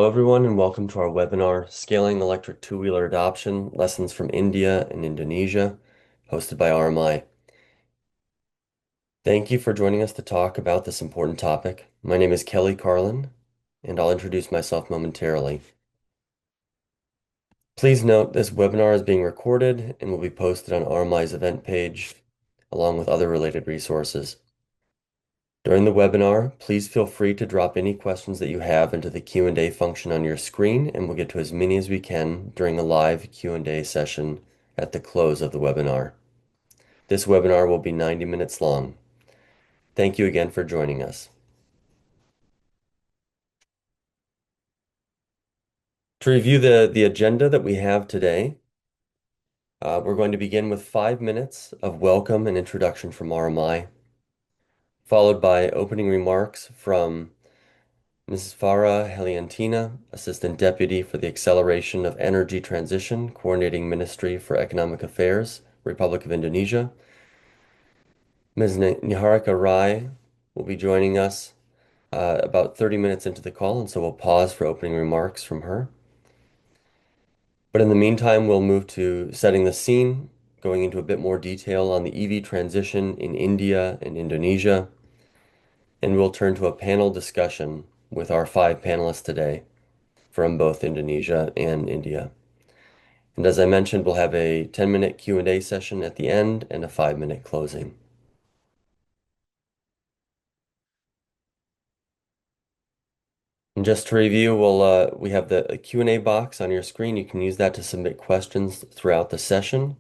Hello, everyone, and welcome to our webinar, Scaling Electric Two-Wheeler Adoption, Lessons from India and Indonesia, hosted by RMI. Thank you for joining us to talk about this important topic. My name is Kelly Carlin, and I'll introduce myself momentarily. Please note this webinar is being recorded and will be posted on RMI's event page, along with other related resources. During the webinar, please feel free to drop any questions that you have into the Q&A function on your screen, and we'll get to as many as we can during a live Q&A session at the close of the webinar. This webinar will be 90 minutes long. Thank you again for joining us. To review the agenda that we have today, we're going to begin with 5 minutes of welcome and introduction from RMI, followed by opening remarks from Mrs. Farah Heliantina, Assistant Deputy for the Acceleration of Energy Transition, Coordinating Ministry for Economic Affairs, Republic of Indonesia. Ms. Niharika Rai will be joining us about 30 minutes into the call, and so we'll pause for opening remarks from her. But in the meantime, we'll move to setting the scene, going into a bit more detail on the EV transition in India and Indonesia, and we'll turn to a panel discussion with our 5 panelists today from both Indonesia and India. And as I mentioned, we'll have a 10-minute Q&A session at the end and a 5-minute closing. And just to review, we have the Q&A box on your screen. You can use that to submit questions throughout the session.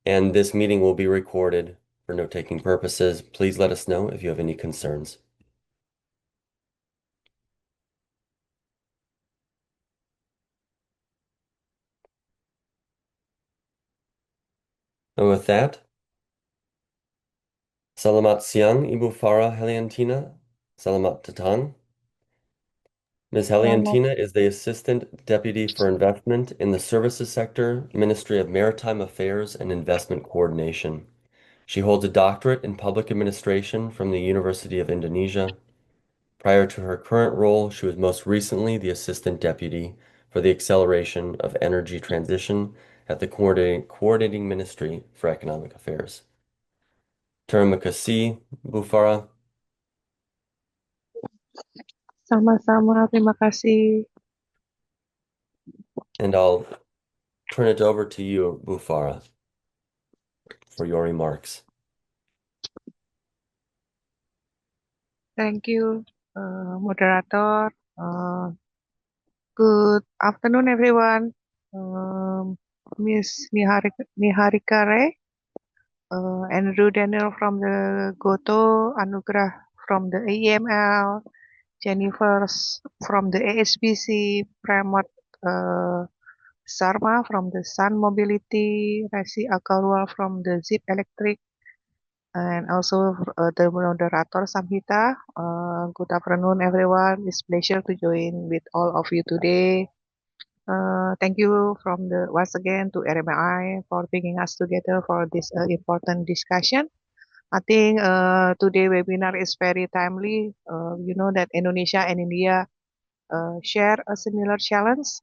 And this meeting will be recorded for note-taking purposes. Please let us know if you have any concerns. And with that, Selamat siang, Ibu Farah Heliantina. Selamat datang. Ms. Selamat, Heliantina is the Assistant Deputy for Investment in the Services Sector, Ministry of Maritime Affairs and Investment Coordination. She holds a doctorate in public administration from the University of Indonesia. Prior to her current role, she was most recently the Assistant Deputy for the Acceleration of Energy Transition at the Coordinating Ministry for Economic Affairs. Terima kasih, Bu Farah, sama-sama. Terima kasih. and I'll turn it over to you, Bu Farah, for your remarks. Thank you, moderator. Good afternoon, everyone. Miss Niharika Ray, Andrew Daniel from the Goto, Anugrah from the AEML, Jennifer from the ASBC, Pramod Sarma from the Sun Mobility, Resi Akarwal from the Zip Electric, and also the moderator Samhita. Good afternoon, everyone. It's pleasure to join with all of you today. Thank you from the once again to RMI for bringing us together for this important discussion. I think today webinar is very timely. You know that Indonesia and India share a similar challenge.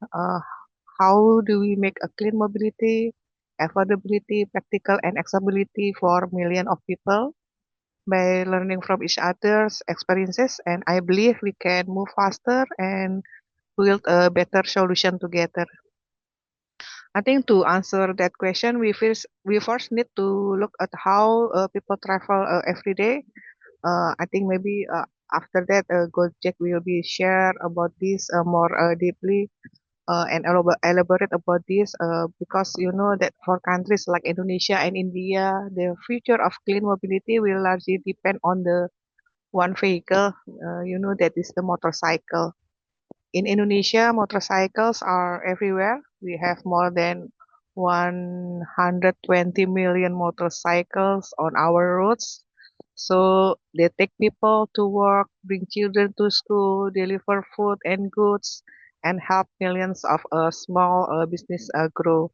How do we make a clean mobility, affordability, practical, and accessibility for millions of people? By learning from each other's experiences, and I believe we can move faster and build a better solution together. I think to answer that question, we first need to look at how people travel every day. I think maybe after that, Gojek will be share about this more deeply and elaborate about this because you know that for countries like Indonesia and India, the future of clean mobility will largely depend on the one vehicle, you know, that is the motorcycle. In Indonesia, motorcycles are everywhere. We have more than 120 million motorcycles on our roads. So they take people to work, bring children to school, deliver food and goods, and help millions of small business grow.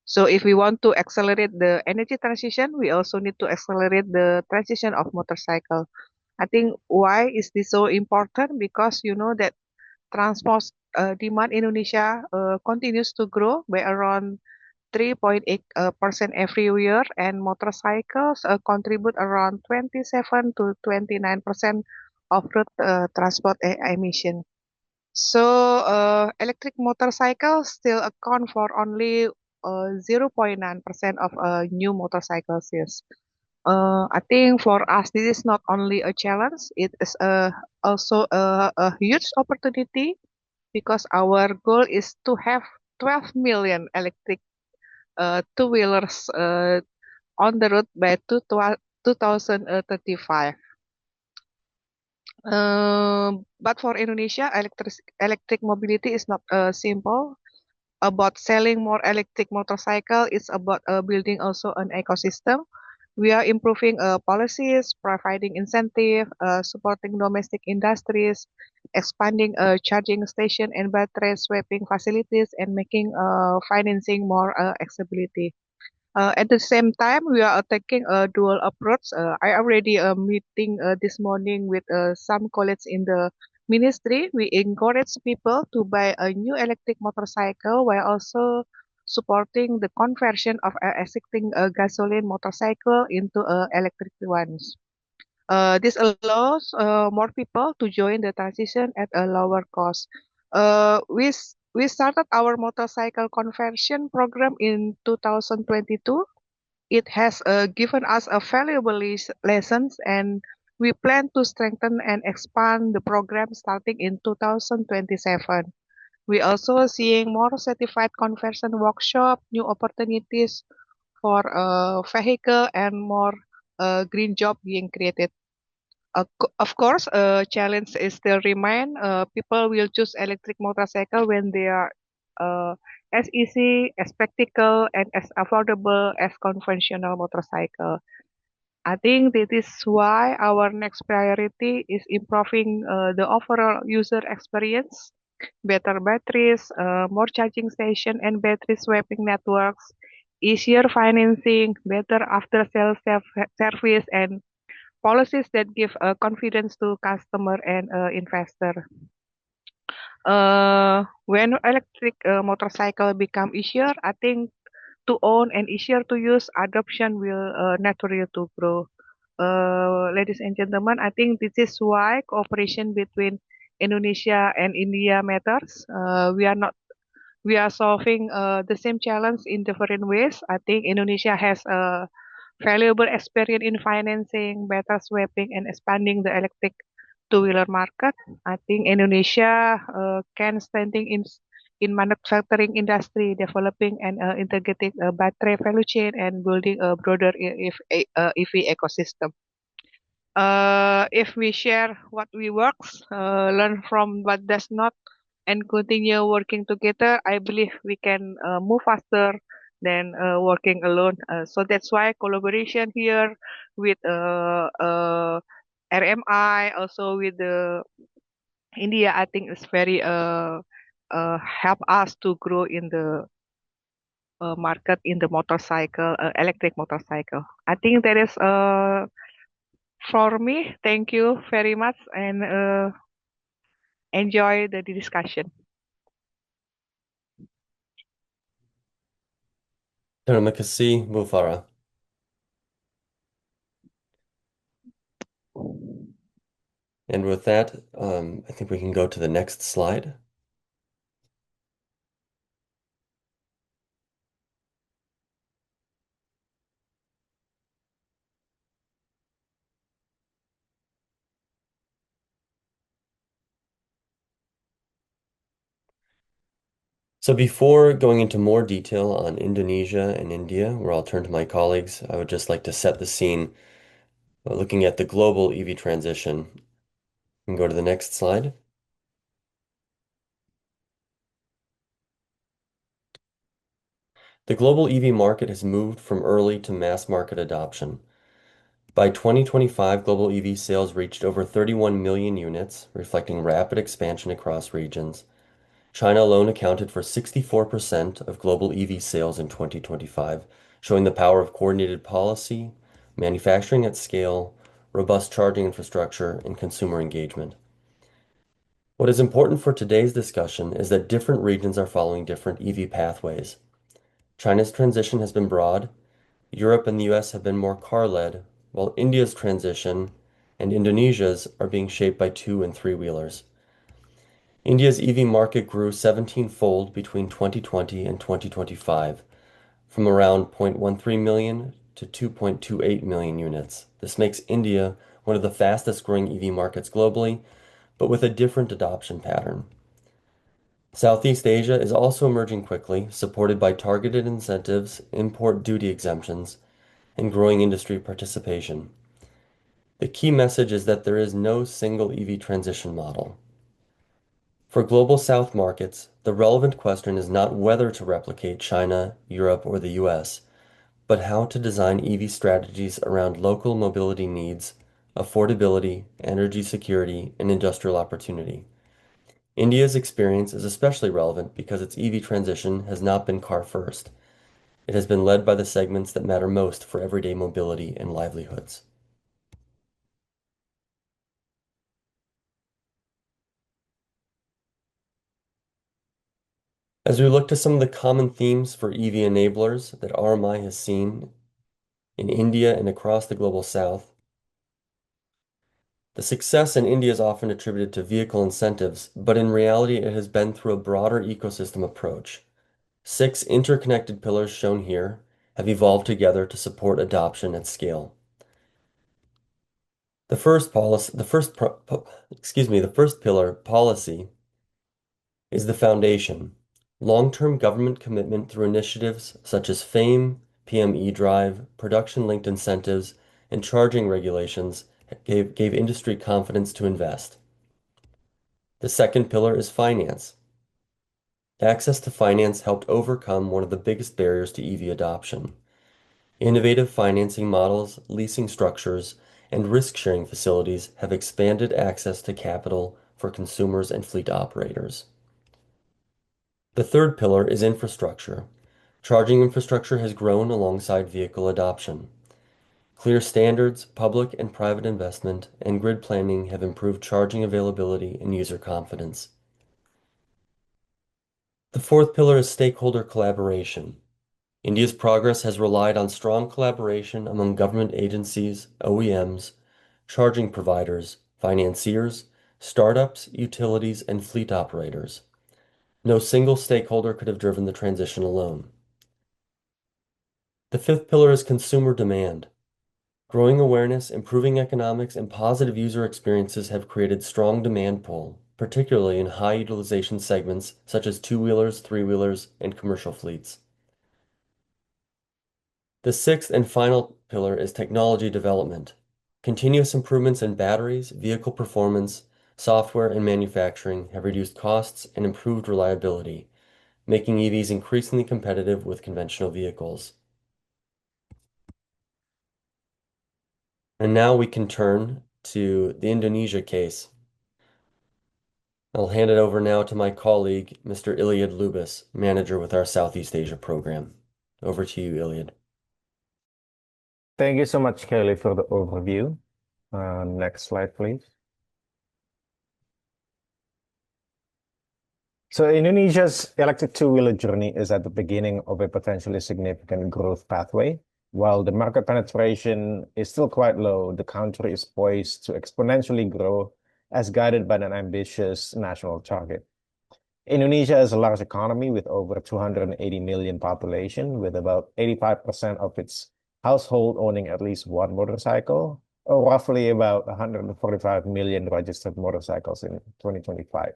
So if we want to accelerate the energy transition, we also need to accelerate the transition of motorcycle. I think why is this so important? Because you know that transport demand in Indonesia continues to grow by around 3.8% every year, and motorcycles contribute around 27 to 29% of road transport emission. So, electric motorcycles still account for only 0.9% of new motorcycle sales. I think for us, this is not only a challenge, it is also a huge opportunity because our goal is to have 12 million electric two-wheelers on the road by 2035. But for Indonesia, electric mobility is not simple about selling more electric motorcycle. It's about building also an ecosystem. We are improving policies, providing incentive, supporting domestic industries, expanding charging station and battery swapping facilities, and making financing more accessibility. At the same time, we are taking a dual approach. I already meeting this morning with some colleagues in the ministry. We encourage people to buy a new electric motorcycle while also supporting the conversion of existing gasoline motorcycle into electric ones. This allows more people to join the transition at a lower cost. We started our motorcycle conversion program in 2022. It has given us a valuable lessons, and we plan to strengthen and expand the program starting in 2027. We also seeing more certified conversion workshop, new opportunities for vehicle, and more green job being created. Of course, challenge is still remain. People will choose electric motorcycle when they are uh, as easy, as practical, and as affordable as conventional motorcycle. I think this is why our next priority is improving the overall user experience, better batteries, more charging station and battery swapping networks, easier financing, better after-sales service, and policies that give confidence to customer and investor. When electric motorcycle become easier, I think to own and easier to use, adoption will naturally to grow. Ladies and gentlemen, I think this is why cooperation between Indonesia and India matters. We are solving the same challenge in different ways. I think Indonesia has a valuable experience in financing, better swapping, and expanding the electric two-wheeler market. I think Indonesia can strengthen in manufacturing industry, developing and integrating a battery value chain, and building a broader EV ecosystem. If we share what we works, learn from what does not, and continue working together, I believe we can move faster than working alone. So that's why collaboration here with RMI, also with the India, I think is very help us to grow in the market in the motorcycle, electric motorcycle. I think that is for me. Thank you very much, and enjoy the discussion. Terima kasih, Bu Farah. And with that, I think we can go to the next slide. So before going into more detail on Indonesia and India, where I'll turn to my colleagues, I would just like to set the scene looking at the global EV transition. We can go to the next slide. The global EV market has moved from early to mass market adoption. By 2025, global EV sales reached over 31 million units, reflecting rapid expansion across regions. China alone accounted for 64% of global EV sales in 2025, showing the power of coordinated policy, manufacturing at scale, robust charging infrastructure, and consumer engagement. What is important for today's discussion is that different regions are following different EV pathways. China's transition has been broad, Europe and the US have been more car-led, while India's transition and Indonesia's are being shaped by two and three-wheelers. India's EV market grew 17-fold between 2020 and 2025, from around 0.13 million to 2.28 million units. This makes India one of the fastest growing EV markets globally, but with a different adoption pattern. Southeast Asia is also emerging quickly, supported by targeted incentives, import duty exemptions, and growing industry participation. The key message is that there is no single EV transition model. For global South markets, the relevant question is not whether to replicate China, Europe, or the US, but how to design EV strategies around local mobility needs, affordability, energy security, and industrial opportunity. India's experience is especially relevant because its EV transition has not been car first. It has been led by the segments that matter most for everyday mobility and livelihoods. As we look to some of the common themes for EV enablers that RMI has seen in India and across the global south, the success in India is often attributed to vehicle incentives, but in reality, it has been through a broader ecosystem approach. Six interconnected pillars shown here have evolved together to support adoption at scale. The first policy, the first, pro- po- excuse me, the first pillar, policy, is the foundation. Long-term government commitment through initiatives such as FAME, PME Drive, production-linked incentives, and charging regulations gave industry confidence to invest. The second pillar is finance. Access to finance helped overcome one of the biggest barriers to EV adoption. Innovative financing models, leasing structures, and risk-sharing facilities have expanded access to capital for consumers and fleet operators. The third pillar is infrastructure. Charging infrastructure has grown alongside vehicle adoption. Clear standards, public and private investment, and grid planning have improved charging availability and user confidence. The fourth pillar is stakeholder collaboration. India's progress has relied on strong collaboration among government agencies, OEMs, charging providers, financiers, startups, utilities, and fleet operators. No single stakeholder could have driven the transition alone. The fifth pillar is consumer demand. Growing awareness, improving economics, and positive user experiences have created strong demand pull, particularly in high utilization segments such as two-wheelers, three-wheelers, and commercial fleets. The sixth and final pillar is technology development. Continuous improvements in batteries, vehicle performance, software, and manufacturing have reduced costs and improved reliability, making EVs increasingly competitive with conventional vehicles. And now we can turn to the Indonesia case. I'll hand it over now to my colleague, Mr. Iliad Lubis, manager with our Southeast Asia program. Over to you, Iliad. Thank you so much, Kelly, for the overview. Next slide, please. So Indonesia's electric two-wheeler journey is at the beginning of a potentially significant growth pathway. While the market penetration is still quite low, the country is poised to exponentially grow as guided by an ambitious national target. Indonesia is a large economy with over 280 million population, with about 85% of its household owning at least one motorcycle, or roughly about 145 million registered motorcycles in 2025.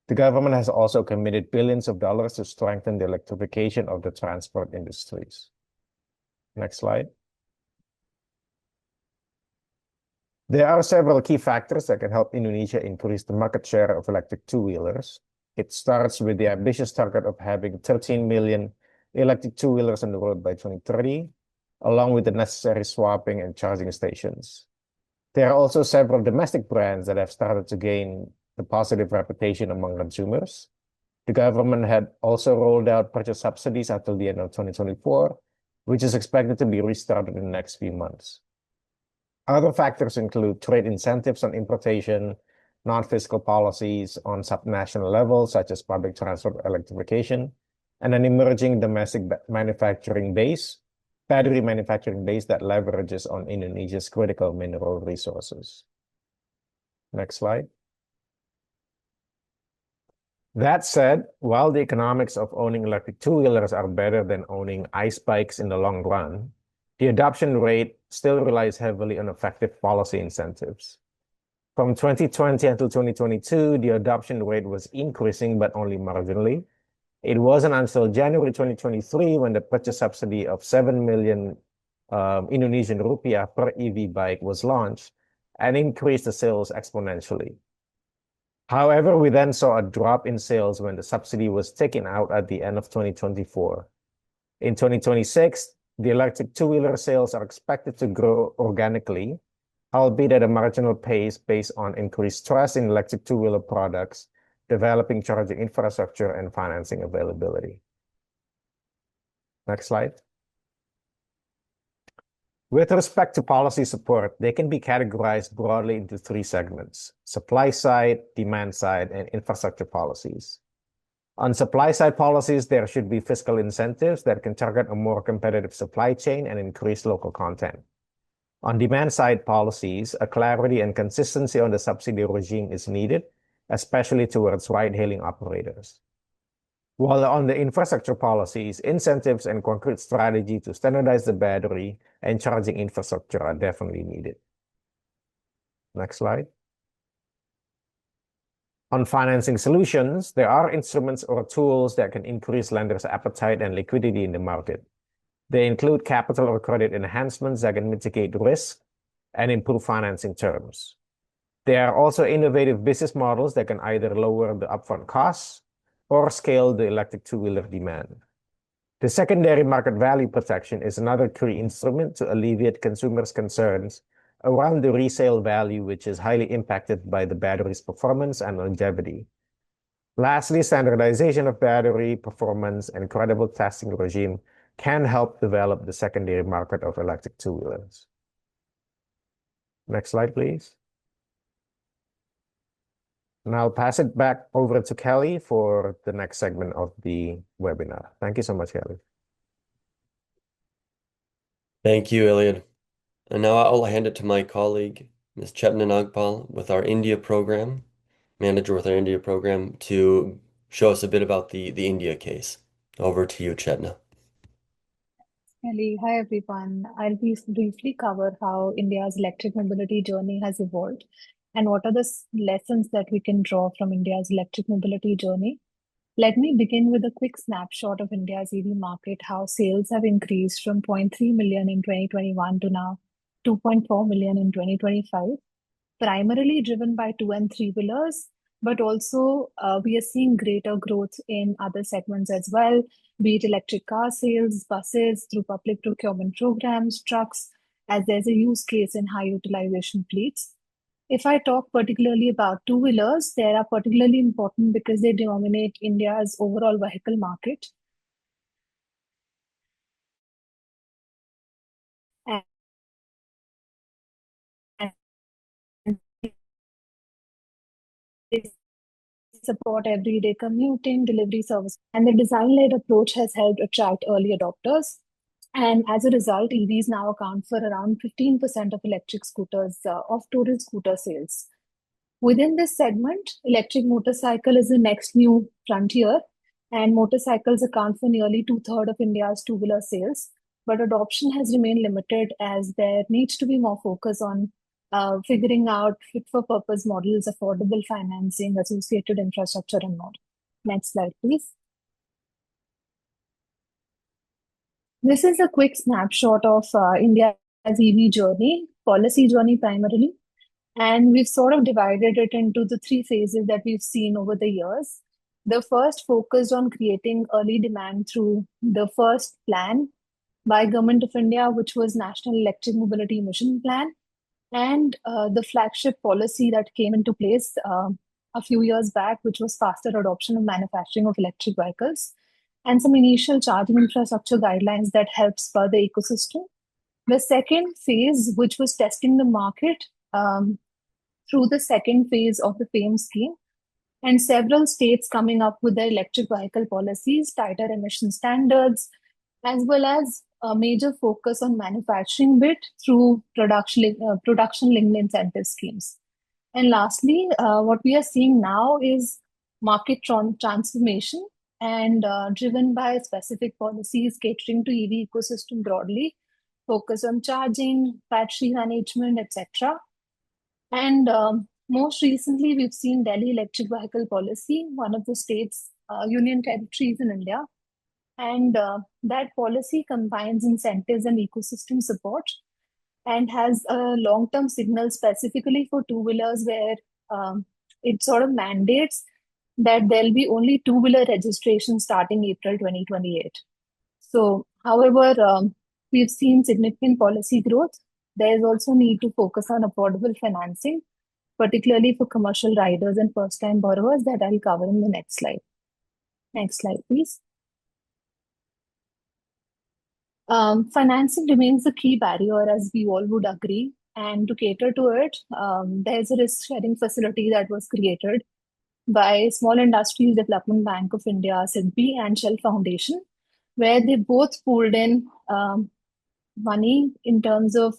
The government has also committed billions of dollars to strengthen the electrification of the transport industries. Next slide. There are several key factors that can help Indonesia increase the market share of electric two-wheelers. It starts with the ambitious target of having 13 million electric two-wheelers on the road by 2030, along with the necessary swapping and charging stations. There are also several domestic brands that have started to gain the positive reputation among consumers. The government had also rolled out purchase subsidies until the end of 2024, which is expected to be restarted in the next few months. Other factors include trade incentives on importation, non-fiscal policies on subnational levels, such as public transport electrification, and an emerging domestic battery manufacturing base that leverages on Indonesia's critical mineral resources. Next slide. That said, while the economics of owning electric two-wheelers are better than owning ICE bikes in the long run, the adoption rate still relies heavily on effective policy incentives. From 2020 until 2022, the adoption rate was increasing, but only marginally. It wasn't until January 2023 when the purchase subsidy of 7 million Indonesian rupiah per EV bike was launched and increased the sales exponentially. However, we then saw a drop in sales when the subsidy was taken out at the end of 2024. In 2026, the electric two-wheeler sales are expected to grow organically, albeit at a marginal pace based on increased trust in electric two-wheeler products, developing charging infrastructure, and financing availability. Next slide. With respect to policy support, they can be categorized broadly into three segments: supply side, demand side, and infrastructure policies. On supply side policies, there should be fiscal incentives that can target a more competitive supply chain and increase local content. On demand side policies, a clarity and consistency on the subsidy regime is needed, especially towards ride-hailing operators. While on the infrastructure policies, incentives and concrete strategy to standardize the battery and charging infrastructure are definitely needed. Next slide. On financing solutions, there are instruments or tools that can increase lenders' appetite and liquidity in the market. They include capital or credit enhancements that can mitigate risk and improve financing terms. There are also innovative business models that can either lower the upfront costs or scale the electric two-wheeler demand. The secondary market value protection is another key instrument to alleviate consumers' concerns around the resale value, which is highly impacted by the battery's performance and longevity. Lastly, standardization of battery performance and credible testing regime can help develop the secondary market of electric two-wheelers. Next slide, please. And I'll pass it back over to Kelly for the next segment of the webinar. Thank you so much, Kelly. Thank you, Iliad. And now I'll hand it to my colleague, Ms. Chetna Nagpal, with our India program, manager with our India program, to show us a bit about the India case. Over to you, Chetna. Ellie, hi everyone. I'll briefly cover how India's electric mobility journey has evolved and what are the lessons that we can draw from India's electric mobility journey. Let me begin with a quick snapshot of India's EV market, how sales have increased from 0.3 million in 2021 to now 2.4 million in 2025, primarily driven by two and three wheelers, but also we are seeing greater growth in other segments as well, be it electric car sales, buses, through public procurement programs, trucks, as there's a use case in high utilization fleets. If I talk particularly about two-wheelers, they are particularly important because they dominate India's overall vehicle market. And they support everyday commuting, delivery service, and the design-led approach has helped attract early adopters. And as a result, EVs now account for around 15% of electric scooters of total scooter sales. Within this segment, electric motorcycle is the next new frontier, and motorcycles account for nearly 2/3 of India's two-wheeler sales. But adoption has remained limited as there needs to be more focus on figuring out fit-for-purpose models, affordable financing, associated infrastructure, and more. Next slide, please. This is a quick snapshot of India's EV journey, policy journey primarily. And we've sort of divided it into the three phases that we've seen over the years. The first focused on creating early demand through the first plan by Government of India, which was National Electric Mobility Mission Plan, and the flagship policy that came into place a few years back, which was faster adoption of manufacturing of electric vehicles, and some initial charging infrastructure guidelines that help spur the ecosystem. The second phase, which was testing the market through the second phase of the FAME scheme, and several states coming up with their electric vehicle policies, tighter emission standards, as well as a major focus on manufacturing bit through production-linked incentive schemes. And lastly, what we are seeing now is market transformation and driven by specific policies catering to EV ecosystem broadly, focus on charging, battery management, etc. And most recently, we've seen Delhi electric vehicle policy, one of the state's union territories in India. And that policy combines incentives and ecosystem support and has a long-term signal specifically for two-wheelers where it sort of mandates that there'll be only two-wheeler registration starting April 2028. So, however, we've seen significant policy growth. There's also need to focus on affordable financing, particularly for commercial riders and first-time borrowers that I'll cover in the next slide. Next slide, please. Financing remains a key barrier, as we all would agree. And to cater to it, there's a risk sharing facility that was created by Small Industries Development Bank of India, SIDBI, and Shell Foundation, where they both pooled in money in terms of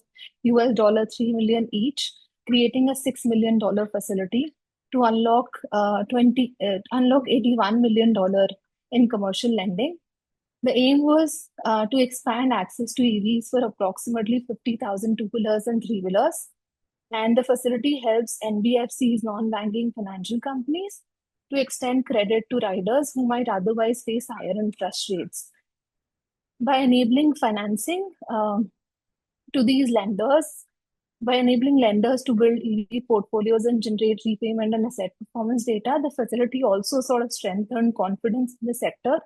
$3 million each, creating a $6 million facility to unlock $81 million in commercial lending. The aim was to expand access to EVs for approximately 50,000 two-wheelers and three-wheelers. And the facility helps NBFCs, non-banking financial companies, to extend credit to riders who might otherwise face higher interest rates. By enabling financing to these lenders, by enabling lenders to build EV portfolios and generate repayment and asset performance data, the facility also sort of strengthened confidence in the sector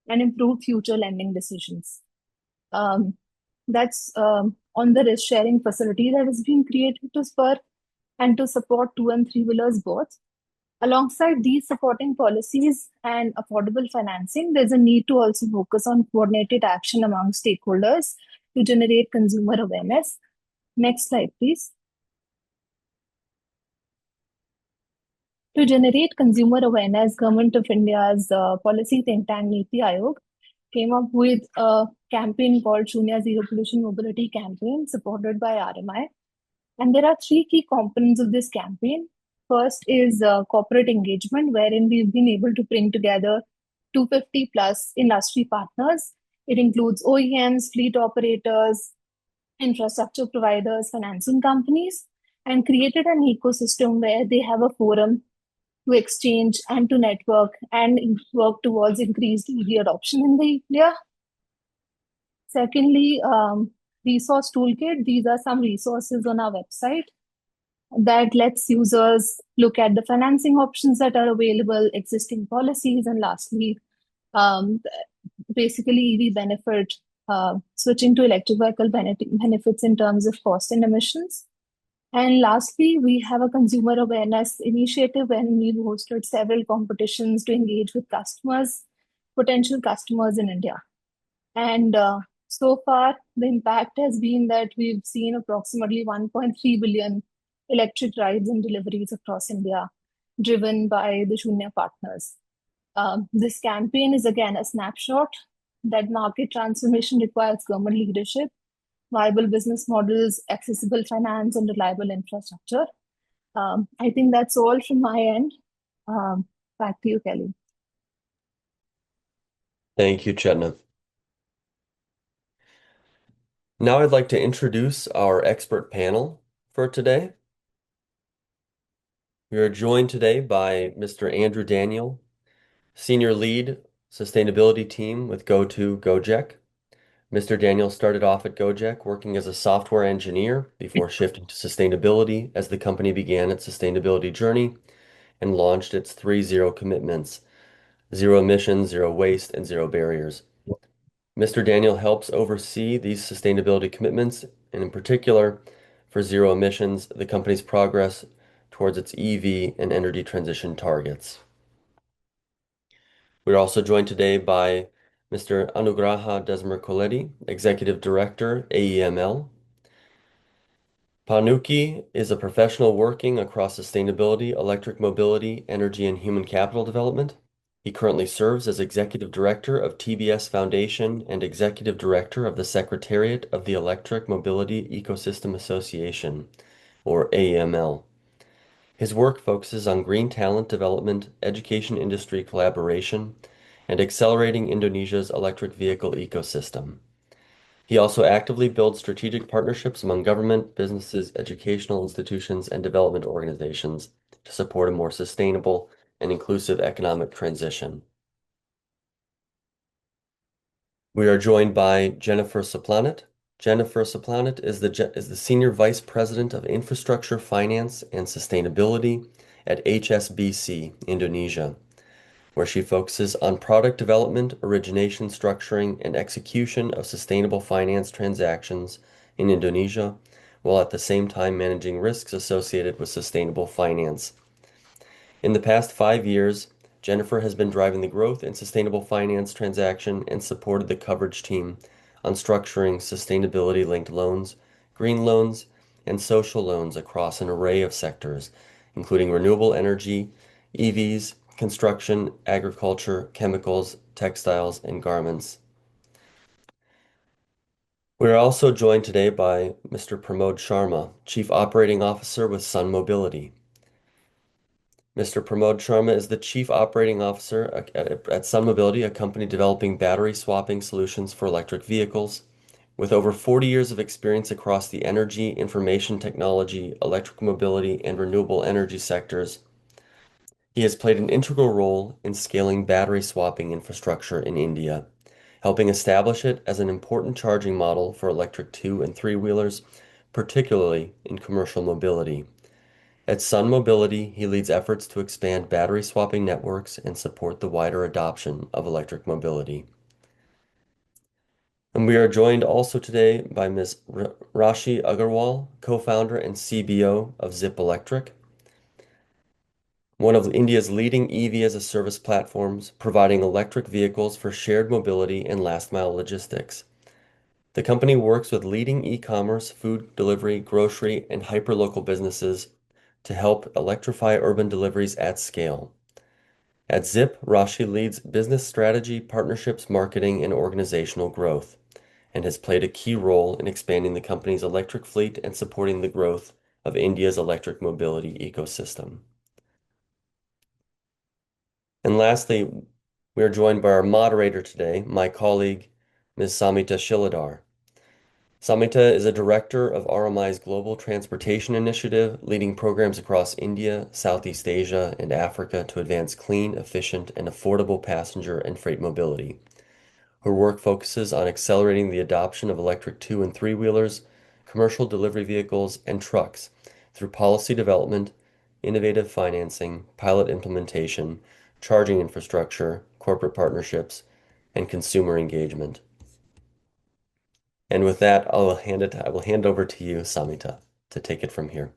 and improved future lending decisions. That's on the risk sharing facility that is being created to spur and to support two and three-wheelers both. Alongside these supporting policies and affordable financing, there's a need to also focus on coordinated action among stakeholders to generate consumer awareness. Next slide, please. To generate consumer awareness, Government of India's policy think tank Niti Aayog came up with a campaign called Shunya Zero Pollution Mobility Campaign, supported by RMI. And there are three key components of this campaign. First is corporate engagement, wherein we've been able to bring together 250 plus industry partners. It includes OEMs, fleet operators, infrastructure providers, financing companies, and created an ecosystem where they have a forum to exchange and to network and work towards increased EV adoption in the India. Secondly, resource toolkit. These are some resources on our website that lets users look at the financing options that are available, existing policies, and lastly, basically EV benefit, switching to electric vehicle benefits in terms of cost and emissions. And lastly, we have a consumer awareness initiative when we've hosted several competitions to engage with customers, potential customers in India. And so far, the impact has been that we've seen approximately 1.3 billion electric rides and deliveries across India, driven by the Shunya partners. This campaign is again a snapshot that market transformation requires government leadership, viable business models, accessible finance, and reliable infrastructure. I think that's all from my end. Back to you, Kelly. Thank you, Chetna. Now I'd like to introduce our expert panel for today. We are joined today by Mr. Andrew Daniel, Senior Lead Sustainability Team with Gojek. Mr. Daniel started off at Gojek working as a software engineer before shifting to sustainability as the company began its sustainability journey and launched its 3 0 commitments: zero emissions, zero waste, and zero barriers. Mr. Daniel helps oversee these sustainability commitments, and in particular, for zero emissions, the company's progress towards its EV and energy transition targets. We're also joined today by Mr. Anugraha Desmarcoleti, Executive Director, AEML. Panuki is a professional working across sustainability, electric mobility, energy, and human capital development. He currently serves as Executive Director of TBS Foundation and Executive Director of the Secretariat of the Electric Mobility Ecosystem Association, or AEML. His work focuses on green talent development, education industry collaboration, and accelerating Indonesia's electric vehicle ecosystem. He also actively builds strategic partnerships among government, businesses, educational institutions, and development organizations to support a more sustainable and inclusive economic transition. We are joined by Jennifer Saplanet. Jennifer Saplanet is the Senior Vice President of Infrastructure, Finance, and Sustainability at HSBC, Indonesia, where she focuses on product development, origination, structuring, and execution of sustainable finance transactions in Indonesia, while at the same time managing risks associated with sustainable finance. In the past 5 years, Jennifer has been driving the growth in sustainable finance transaction and supported the coverage team on structuring sustainability-linked loans, green loans, and social loans across an array of sectors, including renewable energy, EVs, construction, agriculture, chemicals, textiles, and garments. We are also joined today by Mr. Pramod Sharma, Chief Operating Officer with Sun Mobility. Mr. Pramod Sharma is the Chief Operating Officer at Sun Mobility, a company developing battery swapping solutions for electric vehicles. With over 40 years of experience across the energy, information technology, electric mobility, and renewable energy sectors, he has played an integral role in scaling battery swapping infrastructure in India, helping establish it as an important charging model for electric two and three-wheelers, particularly in commercial mobility. At Sun Mobility, he leads efforts to expand battery swapping networks and support the wider adoption of electric mobility. And we are joined also today by Ms. Rashi Agarwal, co-founder and CBO of Zip Electric, one of India's leading EV as a service platforms, providing electric vehicles for shared mobility and last mile logistics. The company works with leading e-commerce, food delivery, grocery, and hyperlocal businesses to help electrify urban deliveries at scale. At Zip, Rashi leads business strategy, partnerships, marketing, and organizational growth, and has played a key role in expanding the company's electric fleet and supporting the growth of India's electric mobility ecosystem. And lastly, we are joined by our moderator today, my colleague, Ms. Samita Shiladar. Samita is a director of RMI's Global Transportation Initiative, leading programs across India, Southeast Asia, and Africa to advance clean, efficient, and affordable passenger and freight mobility. Her work focuses on accelerating the adoption of electric two and three-wheelers, commercial delivery vehicles, and trucks through policy development, innovative financing, pilot implementation, charging infrastructure, corporate partnerships, and consumer engagement. And with that, I will hand over to you, Samita, to take it from here.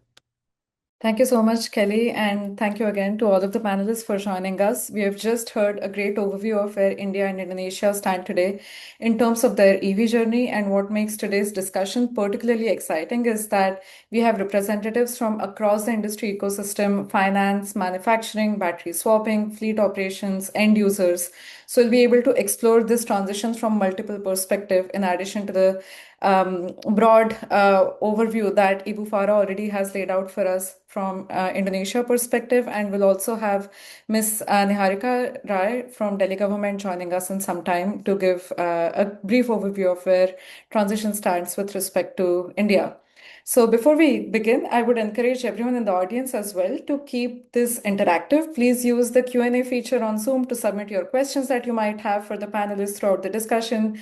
Thank you so much, Kelly, and thank you again to all of the panelists for joining us. We have just heard a great overview of where India and Indonesia stand today in terms of their EV journey, and what makes today's discussion particularly exciting is that we have representatives from across the industry ecosystem, finance, manufacturing, battery swapping, fleet operations, end users. So we'll be able to explore this transition from multiple perspectives in addition to the broad overview that Ibu Farah already has laid out for us from Indonesia perspective, and we'll also have Ms. Niharika Rai from Delhi government joining us in some time to give a brief overview of where transition stands with respect to India. So before we begin, I would encourage everyone in the audience as well to keep this interactive. Please use the Q&A feature on Zoom to submit your questions that you might have for the panelists throughout the discussion.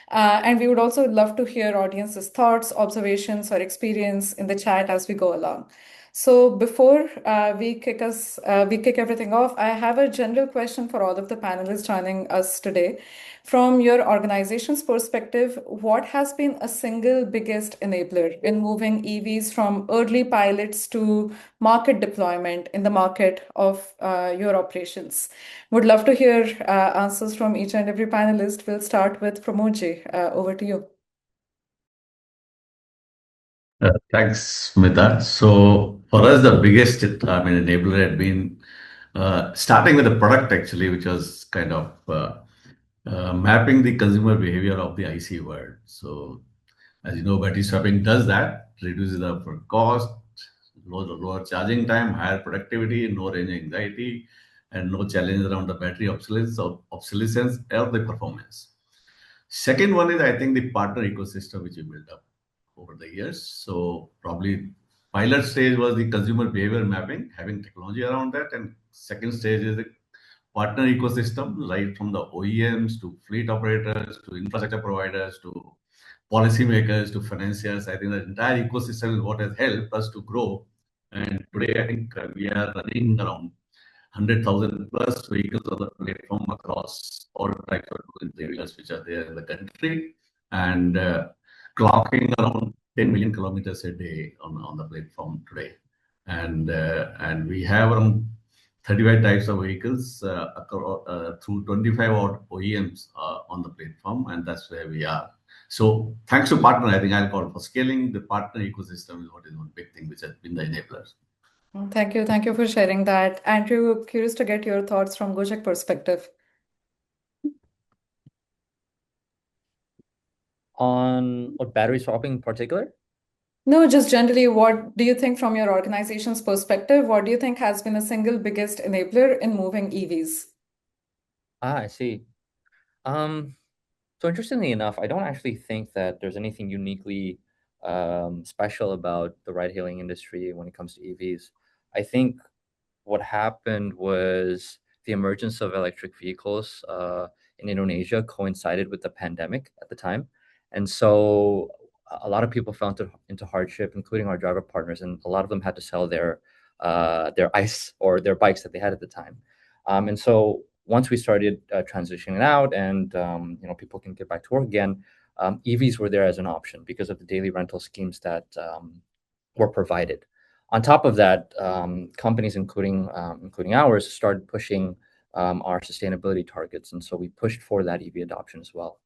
And we would also love to hear audience's thoughts, observations, or experience in the chat as we go along. So before we kick everything off, I have a general question for all of the panelists joining us today. From your organization's perspective, what has been a single biggest enabler in moving EVs from early pilots to market deployment in the market of your operations? Would love to hear answers from each and every panelist. We'll start with Pramodji. Over to you. Thanks, Smita. So for us, the biggest, enabler had been starting with the product actually, which was kind of mapping the consumer behavior of the IC world. So as you know, battery swapping does that, reduces the upfront cost, lower charging time, higher productivity, no range anxiety, and no challenge around the battery obsolescence of the performance. Second one is, I think, the partner ecosystem which we built up over the years. So probably pilot stage was the consumer behavior mapping, having technology around that, and second stage is the partner ecosystem, right from the OEMs to fleet operators to infrastructure providers to policymakers to financiers. I think the entire ecosystem is what has helped us to grow. And today, I think we are running around 100,000 plus vehicles on the platform across all types of areas which are there in the country, and clocking around 10 million kilometers a day on the platform today. And we have around 35 types of vehicles through 25 odd OEMs on the platform, and that's where we are. So thanks to partner, I think I'll call for scaling the partner ecosystem is what is one big thing which has been the enabler. Thank you. Thank you for sharing that. Andrew, curious to get your thoughts from Gojek perspective. On what battery swapping in particular? No, just generally, what do you think from your organization's perspective? What do you think has been a single biggest enabler in moving EVs? I see. So interestingly enough, I don't actually think that there's anything uniquely special about the ride-hailing industry when it comes to EVs. I think what happened was the emergence of electric vehicles in Indonesia coincided with the pandemic at the time. And so a lot of people fell into hardship, including our driver partners, and a lot of them had to sell their ICE or their bikes that they had at the time. And so once we started transitioning out and people can get back to work again, EVs were there as an option because of the daily rental schemes that were provided. On top of that, companies, including ours, started pushing our sustainability targets, and so we pushed for that EV adoption as well.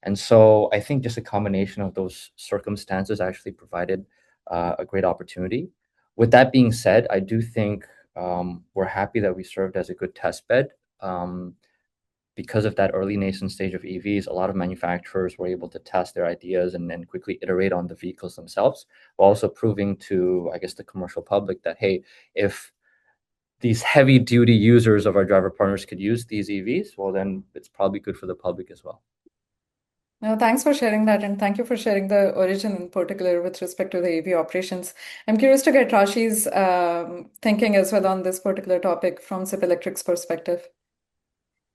And so I think just a combination of those circumstances actually provided a great opportunity. With that being said, I do think we're happy that we served as a good test bed. Because of that early nascent stage of EVs, a lot of manufacturers were able to test their ideas and then quickly iterate on the vehicles themselves, while also proving to, I guess, the commercial public that, hey, if these heavy duty users of our driver partners could use these EVs, well, then it's probably good for the public as well. No, thanks for sharing that, and thank you for sharing the origin in particular with respect to the EV operations. I'm curious to get Rashi's thinking as well on this particular topic from Zip Electric's perspective.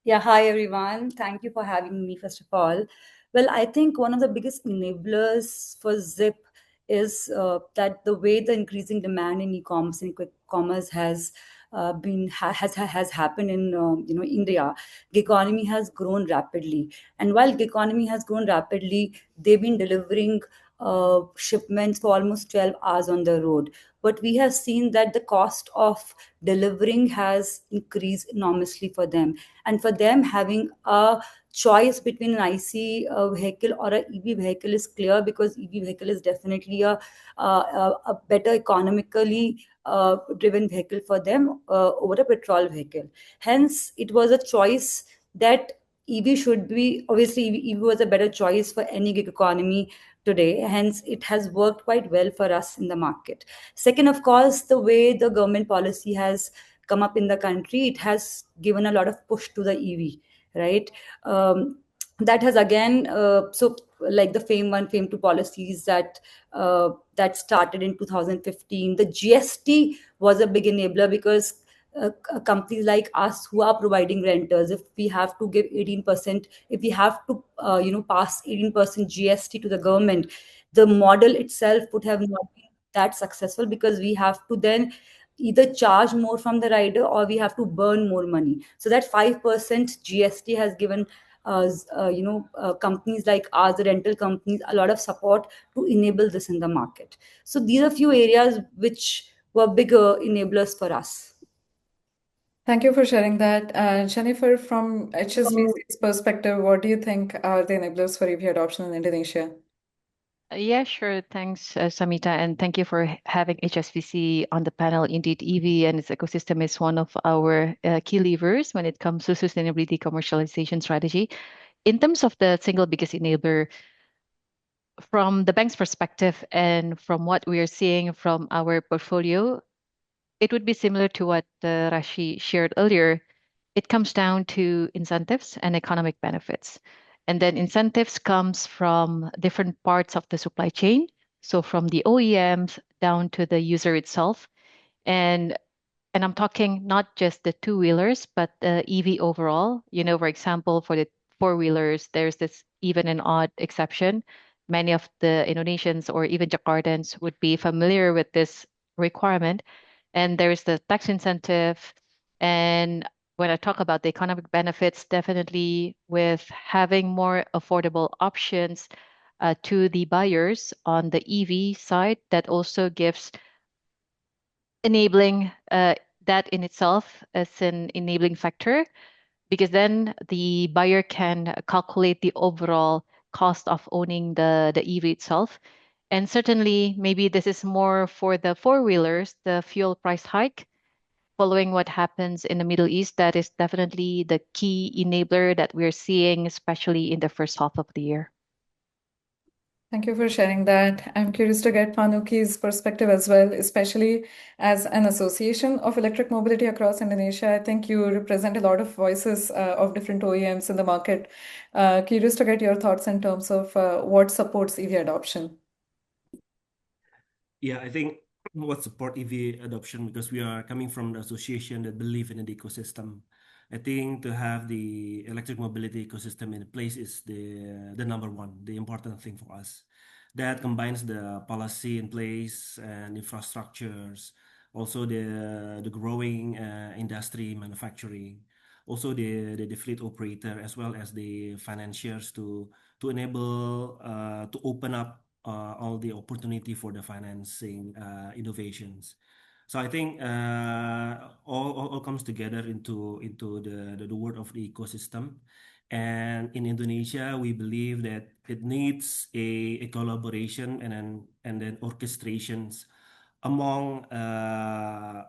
Yeah, hi everyone. Thank you for having me, first of all. Well, I think one of the biggest enablers for Zip is that the way the increasing demand in e-commerce and quick commerce has happened in India. The economy has grown rapidly, and while the economy has grown rapidly, they've been delivering shipments for almost 12 hours on the road. But we have seen that the cost of delivering has increased enormously for them, and for them having a choice between an IC vehicle or an EV vehicle is clear, because EV vehicle is definitely a better economically driven vehicle for them over a petrol vehicle. Hence, it was a choice that EV should be, obviously EV was a better choice for any gig economy today. Hence, it has worked quite well for us in the market. Second, of course, the way the government policy has come up in the country, it has given a lot of push to the EV, right? That has again, so like the FAME 2 policies that started in 2015. The GST was a big enabler, because companies like us who are providing renters, if we have to give 18%, if we have to pass 18% GST to the government, the model itself would have not been that successful, because we have to then either charge more from the rider or we have to burn more money. So that 5% GST has given companies like ours, the rental companies, a lot of support to enable this in the market. So these are few areas which were bigger enablers for us. Thank you for sharing that. Jennifer, from HSBC's perspective, what do you think are the enablers for EV adoption in Indonesia? Yeah, sure. Thanks, Samita, and thank you for having HSBC on the panel. Indeed, EV and its ecosystem is one of our key levers when it comes to sustainability commercialization strategy. In terms of the single biggest enabler, from the bank's perspective and from what we are seeing from our portfolio, it would be similar to what Rashi shared earlier. It comes down to incentives and economic benefits. And then incentives comes from different parts of the supply chain. So from the OEMs down to the user itself. And and I'm talking not just the two-wheelers, but the EV overall. For example, for the four-wheelers, there's this even and odd exception. Many of the Indonesians or even Jakartans would be familiar with this requirement. And there's the tax incentive. And when I talk about the economic benefits, definitely with having more affordable options to the buyers on the EV side, that also gives enabling that in itself as an enabling factor, because then the buyer can calculate the overall cost of owning the EV itself. And certainly, maybe this is more for the four-wheelers, the fuel price hike following what happens in the Middle East. That is definitely the key enabler that we're seeing, especially in the first half of the year. Thank you for sharing that. I'm curious to get Panuki's perspective as well, especially as an association of electric mobility across Indonesia. I think you represent a lot of voices of different OEMs in the market. Curious to get your thoughts in terms of what supports EV adoption. Yeah, I think what support EV adoption, because we are coming from the association that believe in the ecosystem. I think to have the electric mobility ecosystem in place is the number one, the important thing for us. That combines the policy in place and infrastructures, also the growing industry manufacturing, also the fleet operator as well as the financiers to enable to open up all the opportunity for the financing innovations. So I think all comes together into the word of the ecosystem. And in Indonesia, we believe that it needs a collaboration and then orchestrations among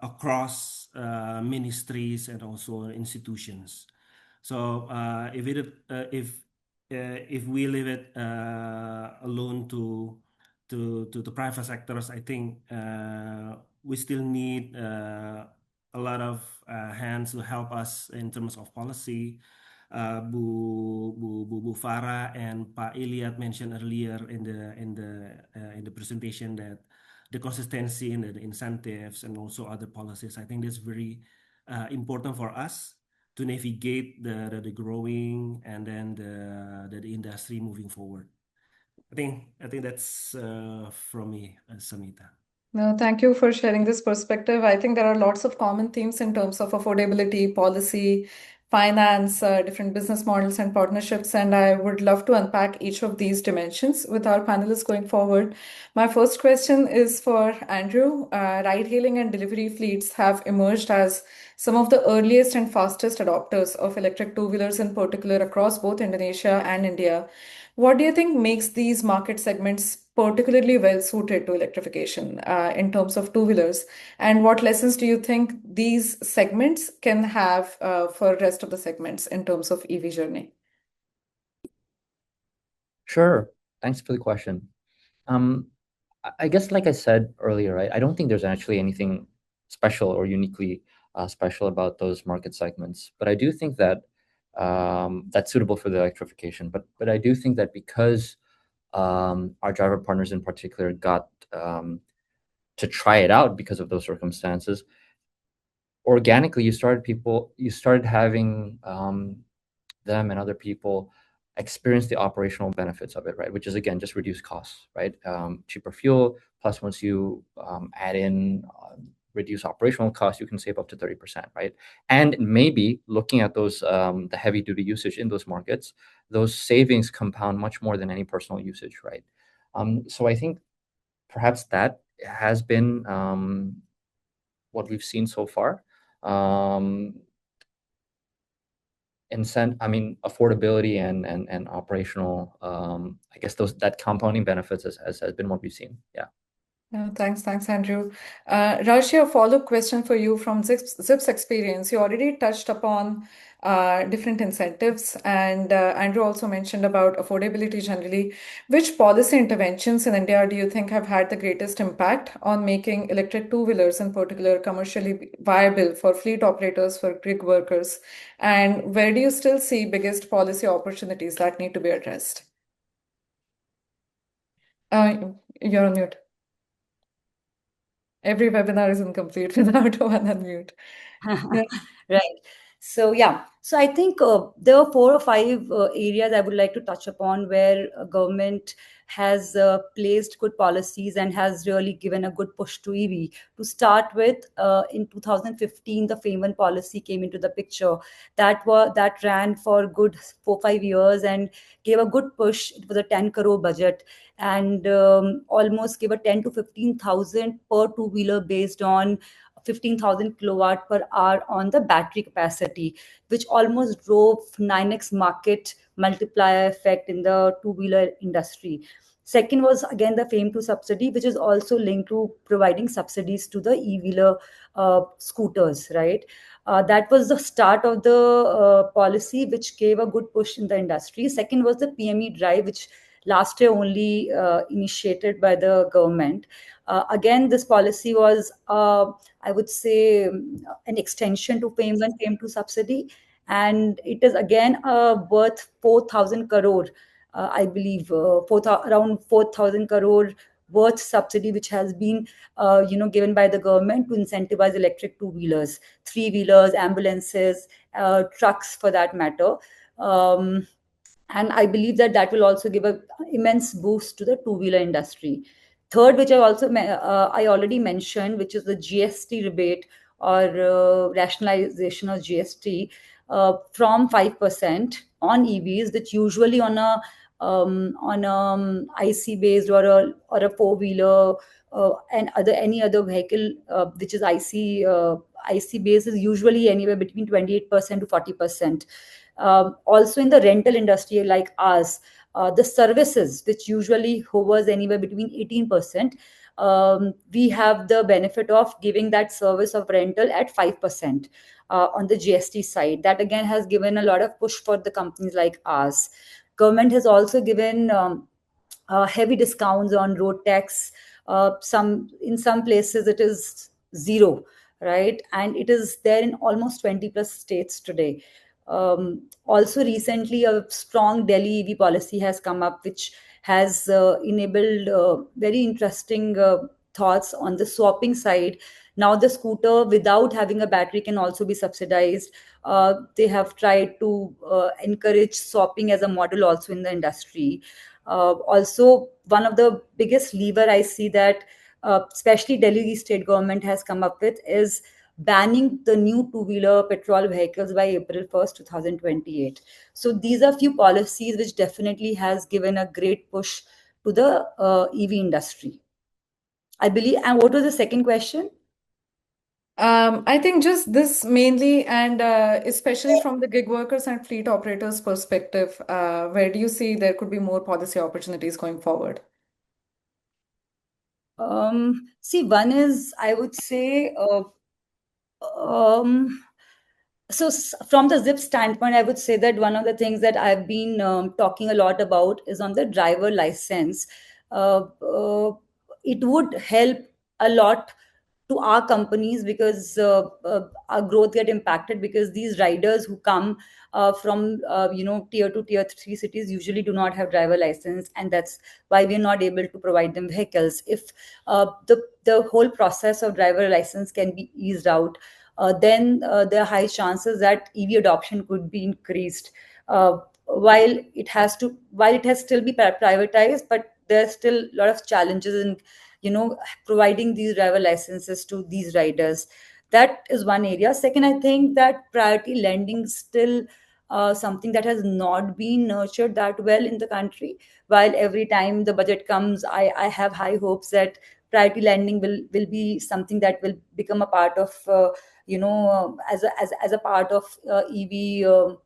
across ministries and also institutions. So if we leave it alone to the private sectors, I think we still need a lot of hands to help us in terms of policy. Bu Farah and Pak Iliad mentioned earlier in the presentation that the consistency in the incentives and also other policies. I think that's very important for us to navigate the growing and then the industry moving forward. I think that's from me, Samita. No, thank you for sharing this perspective. I think there are lots of common themes in terms of affordability, policy, finance, different business models and partnerships, and I would love to unpack each of these dimensions with our panelists going forward. My first question is for Andrew. Ride-hailing and delivery fleets have emerged as some of the earliest and fastest adopters of electric two-wheelers in particular across both Indonesia and India. What do you think makes these market segments particularly well suited to electrification in terms of two-wheelers? And what lessons do you think these segments can have for rest of the segments in terms of EV journey? Sure. Thanks for the question. I guess, like I said earlier, right, I don't think there's actually anything special or uniquely special about those market segments, but I do think that that's suitable for the electrification. But I do think that because our driver partners in particular got to try it out because of those circumstances, organically you started having them and other people experience the operational benefits of it, right? Which is again just reduced costs, right? Cheaper fuel, plus once you add in reduce operational costs, you can save up to 30%, right? And maybe looking at those the heavy duty usage in those markets, those savings compound much more than any personal usage, right? So I think perhaps that has been what we've seen so far. affordability and operational, I guess that compounding benefits has been what we've seen. Yeah. Yeah, thanks, Andrew. Rashi, a follow-up question for you from Zip's experience. You already touched upon different incentives, and Andrew also mentioned about affordability generally. Which policy interventions in India do you think have had the greatest impact on making electric two-wheelers in particular commercially viable for fleet operators, for gig workers? And where do you still see biggest policy opportunities that need to be addressed? You're on mute. Every webinar is incomplete without one unmute. Yeah. Right. So yeah. So I think there are 4 or 5 areas I would like to touch upon where government has placed good policies and has really given a good push to EV. To start with, in 2015, the FAME policy came into the picture. That ran for good 4 or 5 years and gave a good push. It was a 10 crore budget and almost gave a 10 to 15,000 per two-wheeler based on 15,000 kilowatt per hour on the battery capacity, which almost drove 9x market multiplier effect in the two-wheeler industry. Second was again the FAME 2 subsidy, which is also linked to providing subsidies to the e-wheeler scooters, right? That was the start of the policy, which gave a good push in the industry. Second was the PME drive, which last year only initiated by the government. Again, this policy was, I would say, an extension to FAME 1, FAME 2 subsidy. And it is again worth 4,000 crore, I believe, around 4,000 crore worth subsidy, which has been, given by the government to incentivize electric two-wheelers, three-wheelers, ambulances, trucks for that matter. And I believe that will also give an immense boost to the two-wheeler industry. Third, which I already mentioned, which is the GST rebate or rationalization of GST from 5% on EVs, which usually on a IC based or a four-wheeler and any other vehicle which is IC based is usually anywhere between 28% to 40%. Also in the rental industry like ours, the services, which usually hovers anywhere between 18%, we have the benefit of giving that service of rental at 5% on the GST side. That again has given a lot of push for the companies like ours. Government has also given heavy discounts on road tax. In some places it is zero, right? And it is there in almost 20 plus states today. Also, recently, a strong Delhi EV policy has come up, which has enabled very interesting thoughts on the swapping side. Now, the scooter without having a battery can also be subsidized. They have tried to encourage swapping as a model also in the industry. Also, one of the biggest lever I see that especially Delhi state government has come up with is banning the new two-wheeler petrol vehicles by April 1st, 2028. So these are few policies which definitely has given a great push to the EV industry, I believe. And what was the second question? I think just this mainly, and especially from the gig workers and fleet operators perspective, where do you see there could be more policy opportunities going forward? See, one is, I would say, so from the Zip standpoint, I would say that one of the things that I've been talking a lot about is on the driver license. Uh, uh, it would help a lot to our companies because our growth get impacted because these riders who come from tier 2 tier 3 cities usually do not have driver license, and that's why we're not able to provide them vehicles. If the whole process of driver license can be eased out, then there are high chances that EV adoption could be increased. While it has still be privatized, but there's still a lot of challenges in providing these driver licenses to these riders. That is one area. Second, I think that priority lending still something that has not been nurtured that well in the country. While every time the budget comes, I have high hopes that priority lending will be something that will become a part of as a part of EV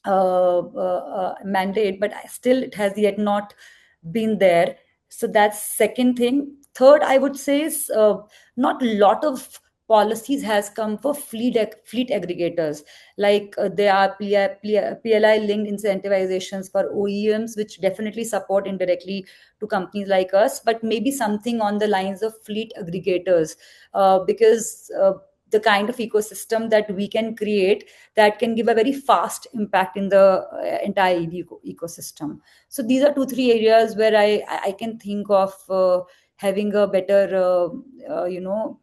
mandate, but still it has yet not been there. So that's second thing. Third, I would say is not a lot of policies has come for fleet aggregators. Like there are PLI linked incentivizations for OEMs, which definitely support indirectly to companies like us, but maybe something on the lines of fleet aggregators, because the kind of ecosystem that we can create, that can give a very fast impact in the entire EV ecosystem. So these are two, three areas where I can think of having a better,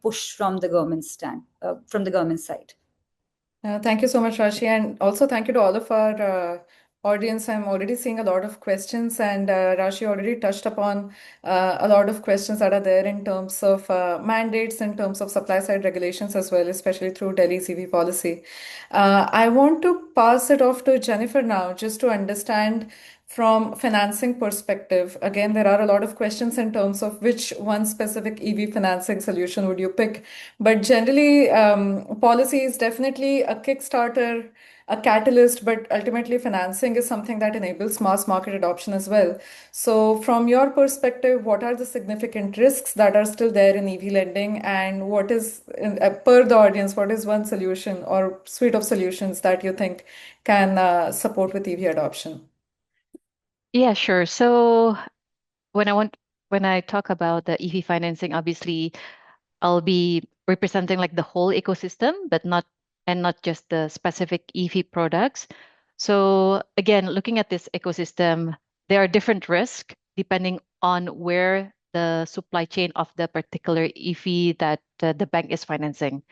push from the from the government side. Thank you so much, Rashi, and also thank you to all of our audience. I'm already seeing a lot of questions, and Rashi already touched upon a lot of questions that are there in terms of mandates, in terms of supply side regulations as well, especially through Delhi's EV policy. I want to pass it off to Jennifer now, just to understand from financing perspective. Again, there are a lot of questions in terms of which one specific EV financing solution would you pick. But generally, policy is definitely a Kickstarter, a catalyst, but ultimately financing is something that enables mass market adoption as well. So, from your perspective, what are the significant risks that are still there in EV lending, and what is, per the audience, what is one solution or suite of solutions that you think can support with EV adoption? Yeah, sure. So when I want when I talk about the EV financing, obviously I'll be representing like the whole ecosystem, but not just the specific EV products. So again, looking at this ecosystem, there are different risks depending on where the supply chain of the particular EV that the bank is financing.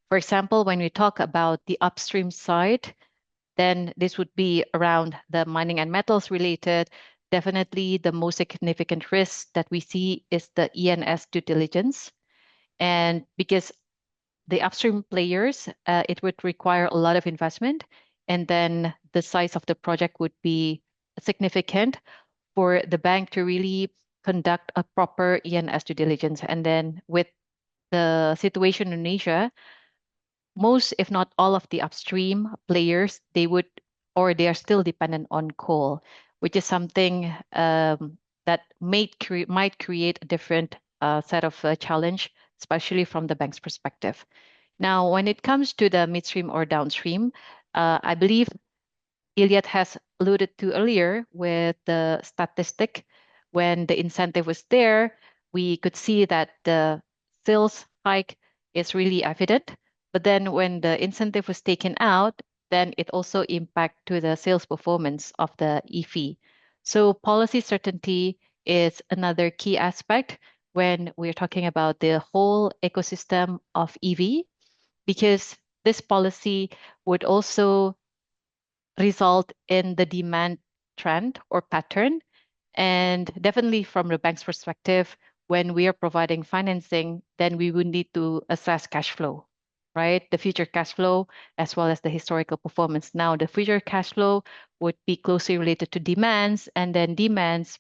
For example, when we talk about the upstream side, then this would be around the mining and metals related. Definitely the most significant risk that we see is the ENS due diligence. And because the upstream players, it would require a lot of investment, and then the size of the project would be significant for the bank to really conduct a proper ENS due diligence. And then with the situation in Asia, most, if not all of the upstream players, they would or they are still dependent on coal, which is something that might create a different set of challenge, especially from the bank's perspective. Now, when it comes to the midstream or downstream, I believe Iliad has alluded to earlier with the statistic. When the incentive was there, we could see that the sales hike is really evident. But then when the incentive was taken out, then it also impact to the sales performance of the EV. So policy certainty is another key aspect when we're talking about the whole ecosystem of EV, because this policy would also result in the demand trend or pattern. And definitely from the bank's perspective, when we are providing financing, then we would need to assess cash flow, right? The future cash flow as well as the historical performance. Now, the future cash flow would be closely related to demands, and then demands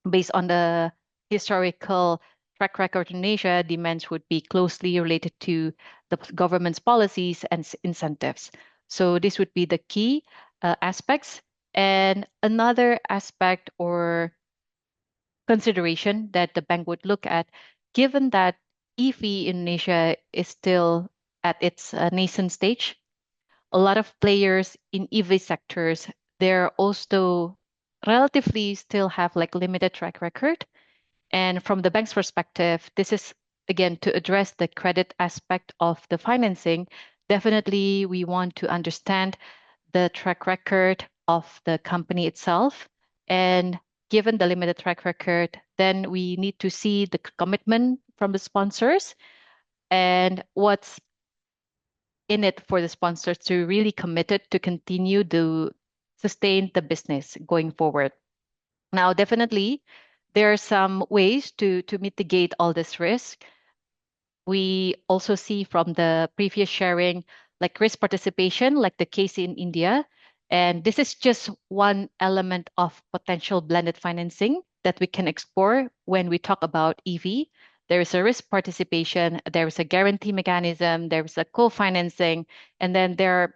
based on the historical track record in Asia, demands would be closely related to the government's policies and incentives. So this would be the key aspects. And another aspect or consideration that the bank would look at, given that EV in Asia is still at its nascent stage, a lot of players in EV sectors, they're also relatively still have like limited track record. And from the bank's perspective, this is again to address the credit aspect of the financing. Definitely, we want to understand the track record of the company itself. And given the limited track record, then we need to see the commitment from the sponsors and what's in it for the sponsors to really committed to continue to sustain the business going forward. Now, definitely, there are some ways to mitigate all this risk. We also see from the previous sharing, like risk participation, like the case in India. And this is just one element of potential blended financing that we can explore when we talk about EV. There is a risk participation, there is a guarantee mechanism, there is a co-financing, and then there are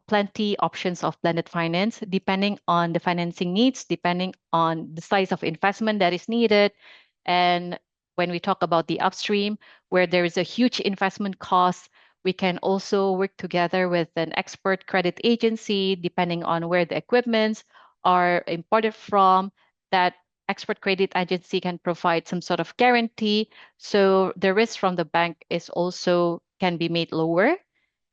plenty options of blended finance, depending on the financing needs, depending on the size of investment that is needed. And when we talk about the upstream, where there is a huge investment cost, we can also work together with an expert credit agency, depending on where the equipments are imported from. That expert credit agency can provide some sort of guarantee. So the risk from the bank is also can be made lower.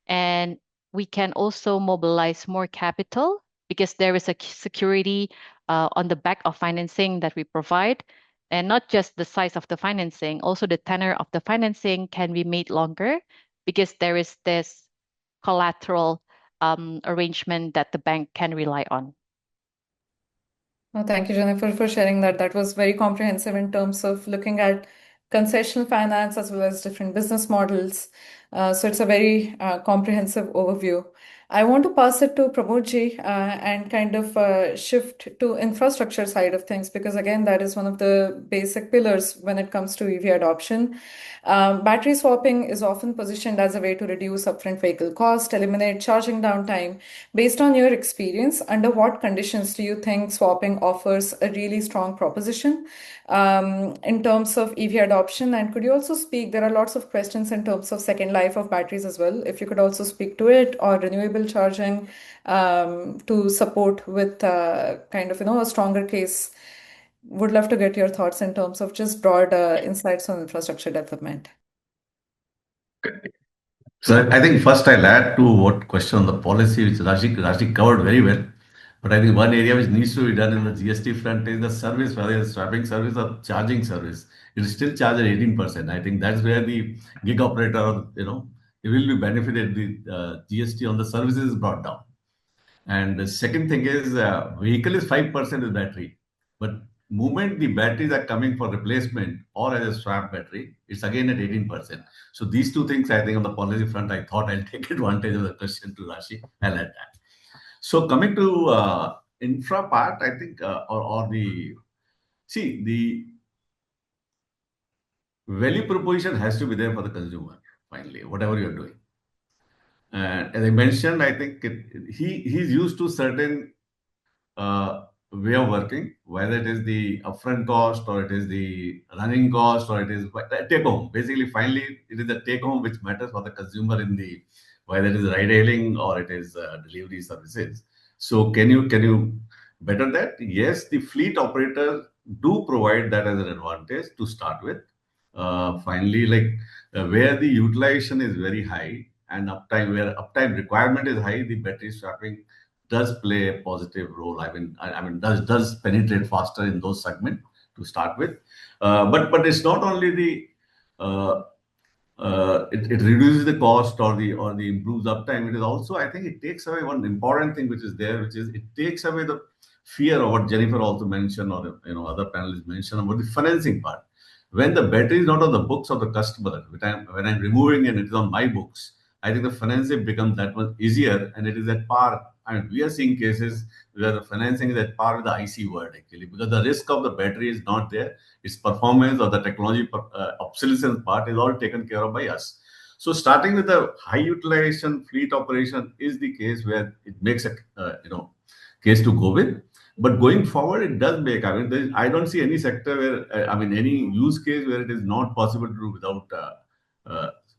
And we can also mobilize more capital because there is a security on the back of financing that we provide. And not just the size of the financing, also the tenor of the financing can be made longer because there is this collateral arrangement that the bank can rely on. Oh, thank you, Jennifer, for sharing that. That was very comprehensive in terms of looking at concessional finance as well as different business models. So it's a very comprehensive overview. I want to pass it to Pramodji and kind of shift to infrastructure side of things because again, that is one of the basic pillars when it comes to EV adoption. Battery swapping is often positioned as a way to reduce upfront vehicle cost, eliminate charging downtime. Based on your experience, under what conditions do you think swapping offers a really strong proposition in terms of EV adoption? And could you also speak? There are lots of questions in terms of second life of batteries as well. If you could also speak to it or renewable charging to support with kind of a stronger case. Would love to get your thoughts in terms of just broad insights on infrastructure development. So I think first I'll add to what question on the policy, which Rashik covered very well. But I think one area which needs to be done in the GST front is the service, whether it's swapping service or charging service. It is still charged at 18%. I think that's where the gig operator, it will be benefited. The GST on the services is brought down. And the second thing is vehicle is 5% is battery. But moment the batteries are coming for replacement or as a swap battery, it's again at 18%. So these two things, I think on the policy front, I thought I'll take advantage of the question to Rashi. I'll add that. So coming to infra part, I think, the value proposition has to be there for the consumer, finally, whatever you're doing. And as I mentioned, I think he's used to certain way of working, whether it is the upfront cost or it is the running cost or it is take home. Basically, finally, it is the take home which matters for the consumer in the whether it is ride hailing or it is delivery services. So can you better that? Yes, the fleet operators do provide that as an advantage to start with. Finally, where the utilization is very high and where uptime requirement is high, the battery swapping does play a positive role. I mean, does penetrate faster in those segments to start with. But it's not only the it reduces the cost or the improves uptime. It is also, I think, it takes away one important thing which is there, which is it takes away the fear of what Jennifer also mentioned or other panelists mentioned about the financing part. When the battery is not on the books of the customer, when I'm removing and it is on my books, I think the financing becomes that much easier and it is at par. I mean, we are seeing cases where the financing is at par with the IC world actually, because the risk of the battery is not there. Its performance or the technology obsolescence part is all taken care of by us. So starting with a high utilization fleet operation is the case where it makes a case to go with. But going forward, it does make. I mean, I don't see any sector where any use case where it is not possible to do without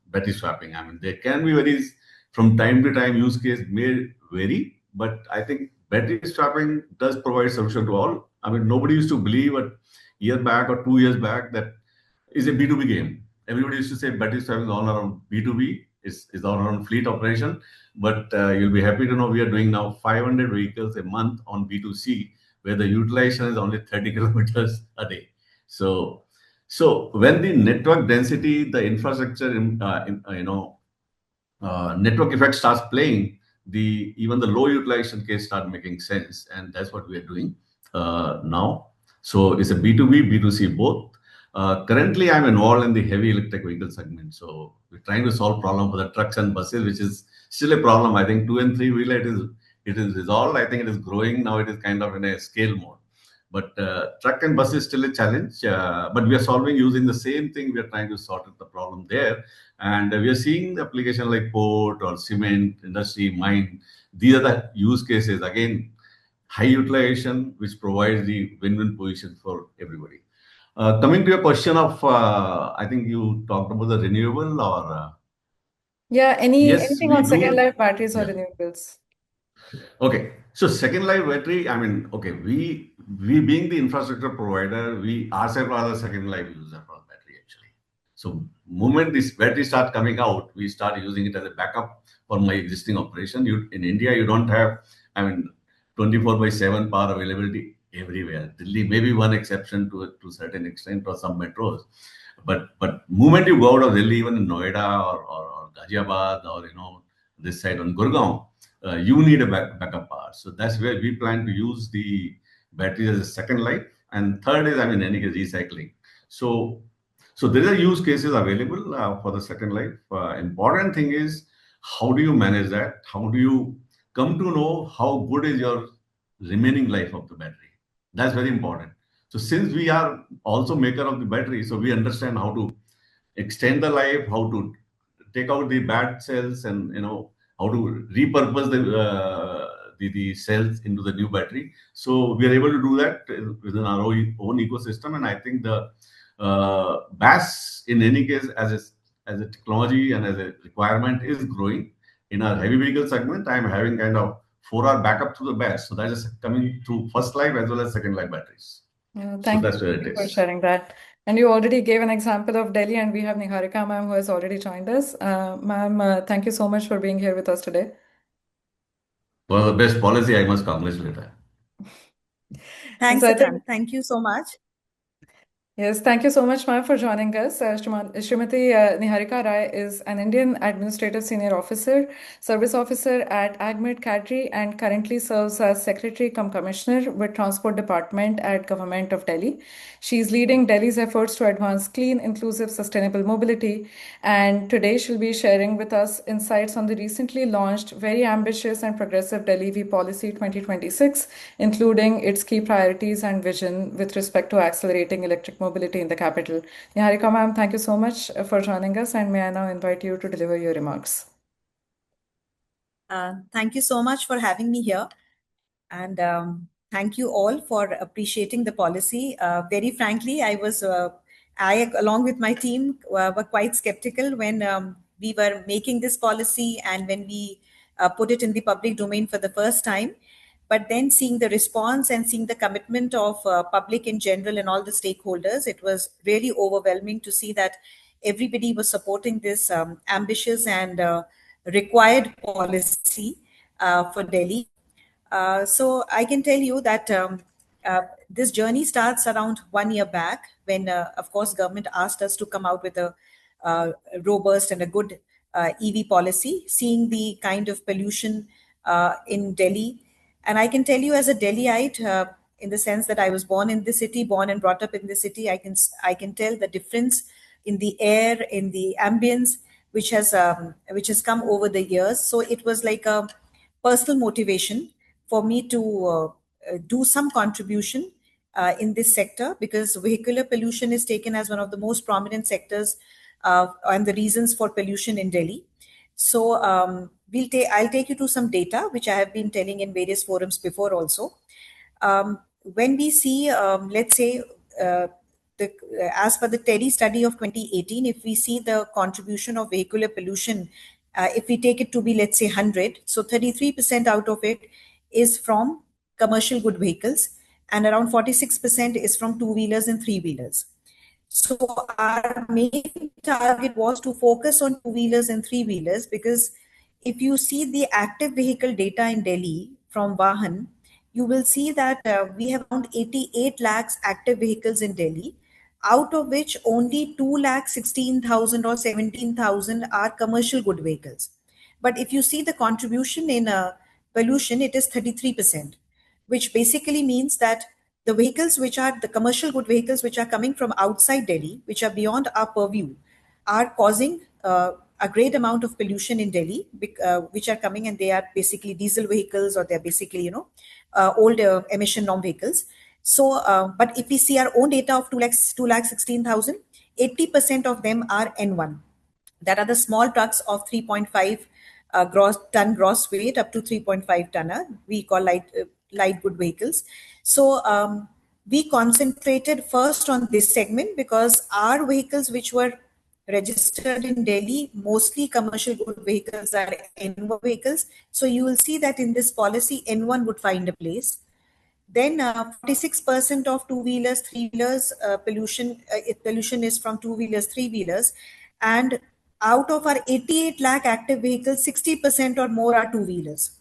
battery swapping. I mean, there can be from time to time use case may vary, but I think battery swapping does provide solution to all. I mean, nobody used to believe a year back or 2 years back that is a B2B game. Everybody used to say battery swapping is all around B2B, is all around fleet operation. But you'll be happy to know we are doing now 500 vehicles a month on B2C, where the utilization is only 30 kilometers a day. So when the network density, the infrastructure, network effect starts playing, even the low utilization case start making sense, and that's what we are doing now. So it's a B2B, B2C both. Currently, I'm involved in the heavy electric vehicle segment. So we're trying to solve problem for the trucks and buses, which is still a problem. I think 2 and 3 wheeler it is resolved. I think it is growing now. It is kind of in a scale mode. But truck and bus is still a challenge. But we are solving using the same thing. We are trying to sort out the problem there. And we are seeing the application like port or cement, industry, mine. These are the use cases. Again, high utilization, which provides the win-win position for everybody. Coming to your question of, I think you talked about the renewable or, Yeah, yes, anything we on second do. life batteries or Yeah. renewables? Okay. So second life battery, I mean, okay, we being the infrastructure provider, we ourselves are the second life user for battery actually. So moment this battery start coming out, we start using it as a backup for my existing operation. You in India, you don't have, I mean, 24 by 7 power availability everywhere. Delhi may be one exception to a certain extent or some metros. But moment you go out of Delhi, even in Noida or Ghaziabad or this side on Gurgaon, you need a backup power. So that's where we plan to use the batteries as a second life. And third is, I mean, any case, recycling. So, so there are use cases available for the second life. Important thing is how do you manage that? How do you come to know how good is your remaining life of the battery? That's very important. So since we are also maker of the battery, so we understand how to extend the life, how to take out the bad cells, and how to repurpose the cells into the new battery. So we are able to do that within our own ecosystem, and I think the BAS in any case as a technology and as a requirement is growing. In our heavy vehicle segment, I am having kind of 4-hour backup to the BAS, so that is coming through first life as well as second life batteries. Yeah, So thank that's where it you for is. sharing that. And you already gave an example of Delhi, and we have Niharika ma'am who has already joined us. Ma'am, thank you so much for being here with us today. One of the best policy, I must congratulate her. Thanks, So I think Siddhant. Thank you so much. Yes, thank you so much, ma'am, for joining us. Srimati Niharika Rai is an Indian Administrative Senior Officer, Service Officer at AgMed Cadre, and currently serves as Secretary cum Commissioner with Transport Department at Government of Delhi. She's leading Delhi's efforts to advance clean, inclusive, sustainable mobility. And today she'll be sharing with us insights on the recently launched, very ambitious and progressive Delhi V Policy 2026, including its key priorities and vision with respect to accelerating electric mobility in the capital. Niharika ma'am, thank you so much for joining us, and may I now invite you to deliver your remarks. Thank you so much for having me here. And thank you all for appreciating the policy. Very frankly, I, along with my team, were quite skeptical when we were making this policy and when we put it in the public domain for the first time. But then seeing the response and seeing the commitment of public in general and all the stakeholders, it was really overwhelming to see that everybody was supporting this ambitious and required policy for Delhi. So I can tell you that this journey starts around 1 year back when, of course, government asked us to come out with a robust and a good EV policy, seeing the kind of pollution in Delhi. And I can tell you as a Delhiite, in the sense that I was born in the city, born and brought up in the city, I can tell the difference in the air, in the ambience, which has come over the years. So it was like a personal motivation for me to do some contribution in this sector, because vehicular pollution is taken as one of the most prominent sectors and the reasons for pollution in Delhi. So I'll take you to some data which I have been telling in various forums before also. When we see, let's say, the, as per the TEDI study of 2018, if we see the contribution of vehicular pollution, if we take it to be, let's say, 100, so 33% out of it is from commercial good vehicles, and around 46% is from two-wheelers and three-wheelers. So our main target was to focus on two-wheelers and three-wheelers, because if you see the active vehicle data in Delhi from Vahan, you will see that we have around 88 lakhs active vehicles in Delhi, out of which only 2 lakh 16,000 or 17,000 are commercial good vehicles. But if you see the contribution in pollution, it is 33%, which basically means that the vehicles which are the commercial good vehicles which are coming from outside Delhi, which are beyond our purview, are causing a great amount of pollution in Delhi, which are coming, and they are basically diesel vehicles, or they're basically, old emission norm vehicles. So, but if we see our own data of 2 lakh 16,000, 80% of them are N1. That are the small trucks of 3.5 gross weight up to 3.5 tonner. We call light good vehicles. So we concentrated first on this segment because our vehicles which were registered in Delhi, mostly commercial good vehicles are N1 vehicles. So you will see that in this policy, N1 would find a place. Then 46% of two-wheelers, three-wheelers pollution is from two-wheelers, three-wheelers. And out of our 88 lakh active vehicles, 60% or more are two-wheelers.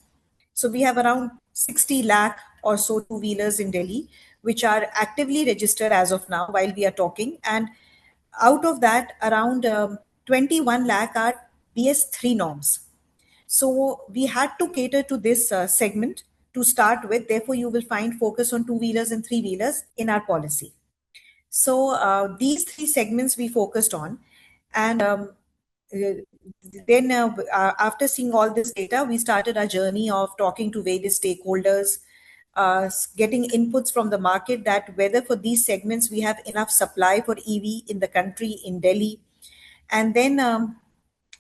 So we have around 60 lakh or so two-wheelers in Delhi, which are actively registered as of now while we are talking. And out of that, around 21 lakh are BS3 norms. So we had to cater to this segment to start with. Therefore, you will find focus on two-wheelers and three-wheelers in our policy. So these three segments we focused on. And then after seeing all this data, we started our journey of talking to various stakeholders, getting inputs from the market that whether for these segments we have enough supply for EV in the country, in Delhi. And then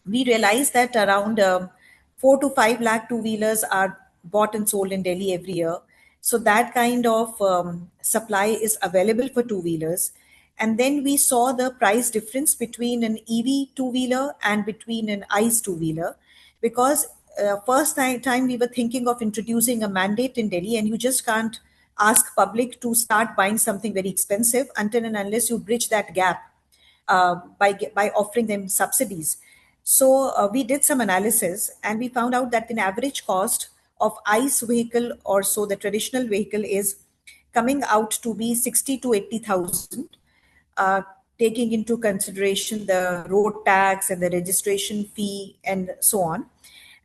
we realized that around 4 to 5 lakh two-wheelers are bought and sold in Delhi every year. So that kind of supply is available for two-wheelers. And then we saw the price difference between an EV two-wheeler and between an ICE two-wheeler, because first time we were thinking of introducing a mandate in Delhi, and you just can't ask public to start buying something very expensive until and unless you bridge that gap by offering them subsidies. So we did some analysis and we found out that the average cost of ICE vehicle, or so the traditional vehicle, is coming out to be 60 to 80,000, uh, taking into consideration the road tax and the registration fee and so on.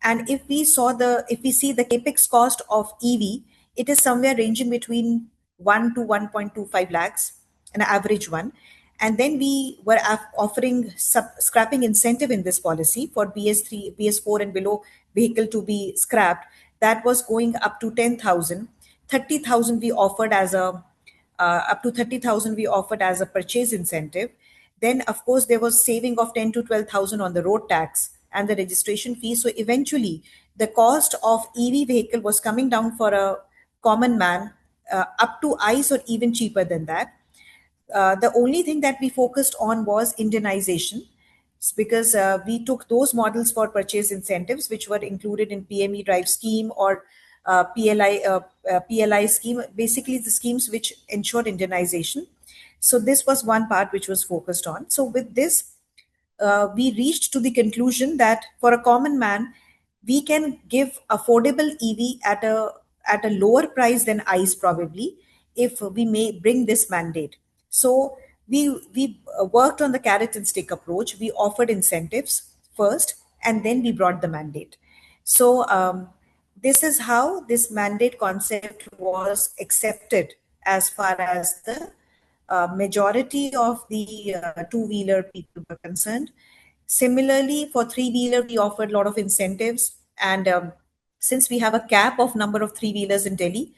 And if we see the capex cost of EV, it is somewhere ranging between 1 to 1.25 lakhs, an average one. And then we were offering scrapping incentive in this policy for BS3, BS4 and below vehicle to be scrapped. That was going up to 10,000. 30,000 we offered as a up to 30,000 we offered as a purchase incentive. Then of course there was saving of 10 to 12,000 on the road tax and the registration fee. So eventually the cost of EV vehicle was coming down for a common man up to ICE or even cheaper than that. The only thing that we focused on was Indianization, because we took those models for purchase incentives which were included in PME drive scheme or PLI scheme, basically the schemes which ensured Indianization. So this was one part which was focused on. So with this, we reached to the conclusion that for a common man, we can give affordable EV at a lower price than ICE probably, if we may bring this mandate. So we worked on the carrot and stick approach. We offered incentives first, and then we brought the mandate. So this is how this mandate concept was accepted as far as the majority of the two-wheeler people were concerned. Similarly, for three-wheeler, we offered a lot of incentives. And since we have a cap of number of three-wheelers in Delhi,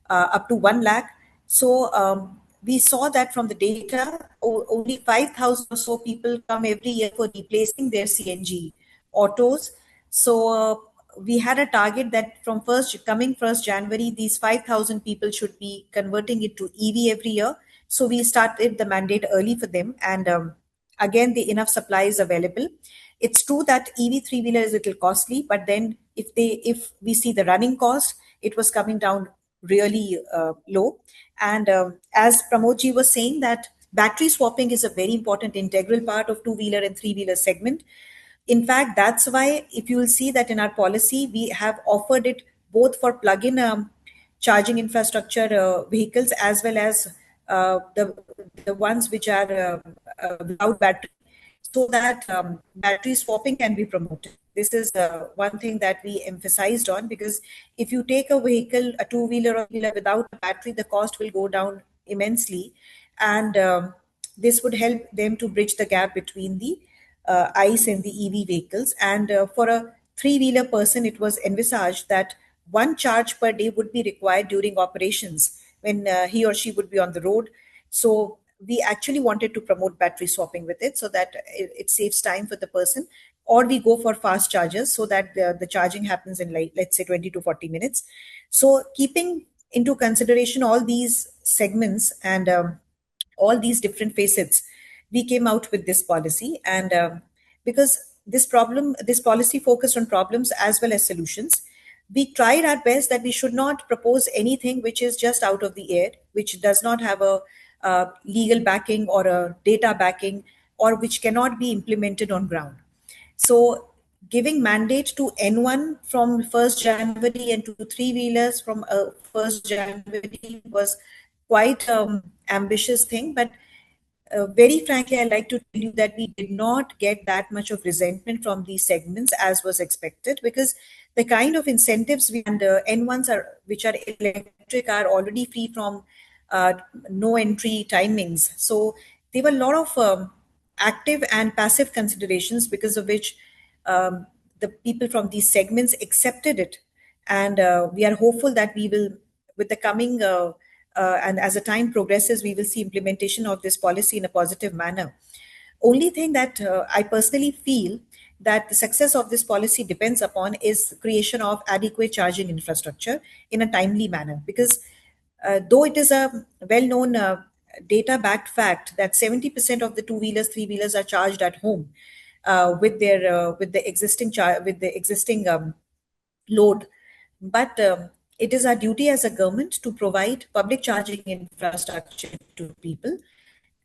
up to 1 lakh, so we saw that from the data, only 5,000 or so people come every year for replacing their CNG autos. So we had a target that from coming 1st January, these 5,000 people should be converting it to EV every year. So we started the mandate early for them, and again, the enough supply is available. It's true that EV three-wheeler is a little costly, but then if we see the running cost, it was coming down really low. And as Pramodji was saying, that battery swapping is a very important integral part of two-wheeler and three-wheeler segment. In fact, that's why if you will see that in our policy, we have offered it both for plug-in charging infrastructure vehicles, as well as the ones which are without battery, so that battery swapping can be promoted. This is one thing that we emphasized on, because if you take a vehicle, a two-wheeler or wheeler without a battery, the cost will go down immensely. And this would help them to bridge the gap between the ICE and the EV vehicles. And for a three-wheeler person, it was envisaged that one charge per day would be required during operations, when he or she would be on the road. So we actually wanted to promote battery swapping with it so that it saves time for the person, or we go for fast chargers so that the charging happens in, like, let's say 20 to 40 minutes. So keeping into consideration all these segments and all these different facets, we came out with this policy. And because this policy focused on problems as well as solutions, we tried our best that we should not propose anything which is just out of the air, which does not have a legal backing or a data backing, or which cannot be implemented on ground. So giving mandate to N1 from 1st January and to three-wheelers from 1st January was quite ambitious thing. But very frankly, I'd like to tell you that we did not get that much of resentment from these segments as was expected, because the kind of incentives we and N1s are, which are electric, are already free from uh, no entry timings. So there were a lot of active and passive considerations, because of which the people from these segments accepted it. And we are hopeful that we will, with the coming and as the time progresses, we will see implementation of this policy in a positive manner. Only thing that I personally feel that the success of this policy depends upon is creation of adequate charging infrastructure in a timely manner. Because though it is a well-known data-backed fact that 70% of the two-wheelers, three-wheelers are charged at home with the existing load, but it is our duty as a government to provide public charging infrastructure to people.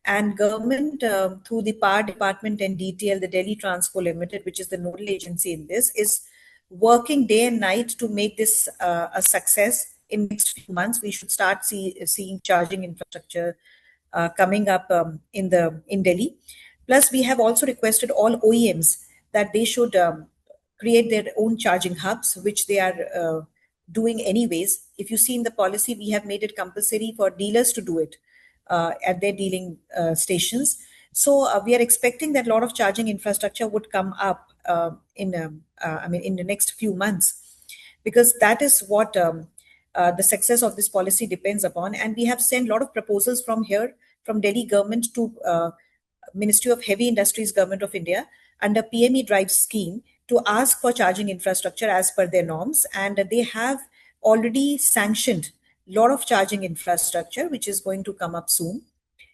And government, through the Power Department and DTL, the Delhi Transco Limited, which is the nodal agency in this, is working day and night to make this a success. In next few months, we should start seeing charging infrastructure coming up in Delhi. Plus, we have also requested all OEMs that they should create their own charging hubs, which they are doing anyways. If you see in the policy, we have made it compulsory for dealers to do it at their dealing stations. So we are expecting that a lot of charging infrastructure would come up in the next few months, because that is what the success of this policy depends upon. And we have sent a lot of proposals from here, from Delhi government to Ministry of Heavy Industries, Government of India, under PME Drive scheme, to ask for charging infrastructure as per their norms. And they have already sanctioned a lot of charging infrastructure, which is going to come up soon.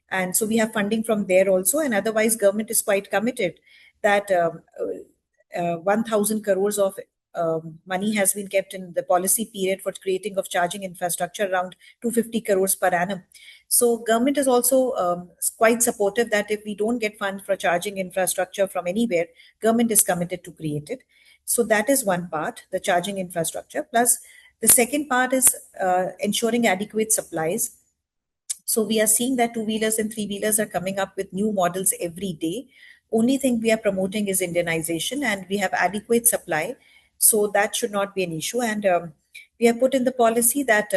And so we have funding from there also. And otherwise, government is quite committed that 1,000 crores of money has been kept in the policy period for creating of charging infrastructure, around 250 crores per annum. So government is also quite supportive that if we don't get funds for charging infrastructure from anywhere, government is committed to create it. So that is one part, the charging infrastructure. Plus, the second part is ensuring adequate supplies. So we are seeing that two-wheelers and three-wheelers are coming up with new models every day. Only thing we are promoting is Indianization, and we have adequate supply. So that should not be an issue. And we have put in the policy that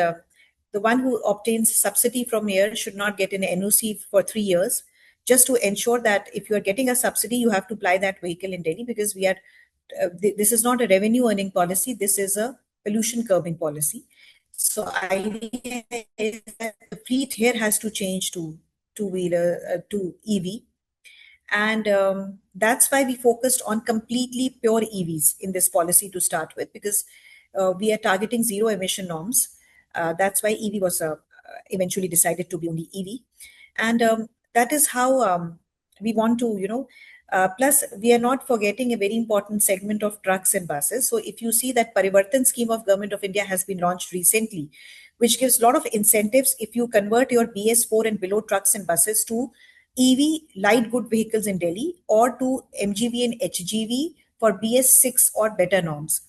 the one who obtains subsidy from here should not get an NOC for 3 years, just to ensure that if you are getting a subsidy, you have to apply that vehicle in Delhi, because we are this is not a revenue earning policy. This is a pollution curbing policy. So idea is that the fleet here has to change to two-wheeler to EV. And that's why we focused on completely pure EVs in this policy to start with, because we are targeting zero emission norms. That's why EV was eventually decided to be only EV. And that is how we want to, plus we are not forgetting a very important segment of trucks and buses. So if you see that Parivartan scheme of Government of India has been launched recently, which gives a lot of incentives if you convert your BS4 and below trucks and buses to EV light good vehicles in Delhi, or to MGV and HGV for BS6 or better norms.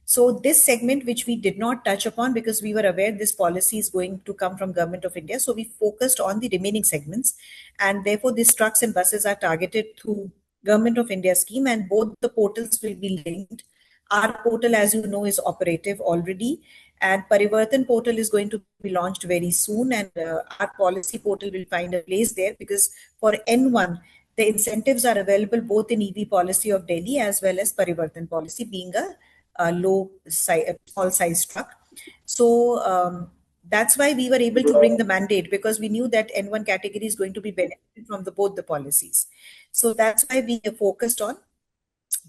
So this segment, which we did not touch upon because we were aware this policy is going to come from Government of India, so we focused on the remaining segments, and therefore these trucks and buses are targeted through Government of India scheme, and both the portals will be linked. Our portal, as you know, is operative already, and Parivartan portal is going to be launched very soon, and our policy portal will find a place there, because for N1, the incentives are available both in EV policy of Delhi as well as Parivartan policy, being a small size truck. So That's why we were able to bring the mandate, because we knew that N1 category is going to be benefited from both the policies. So that's why we focused on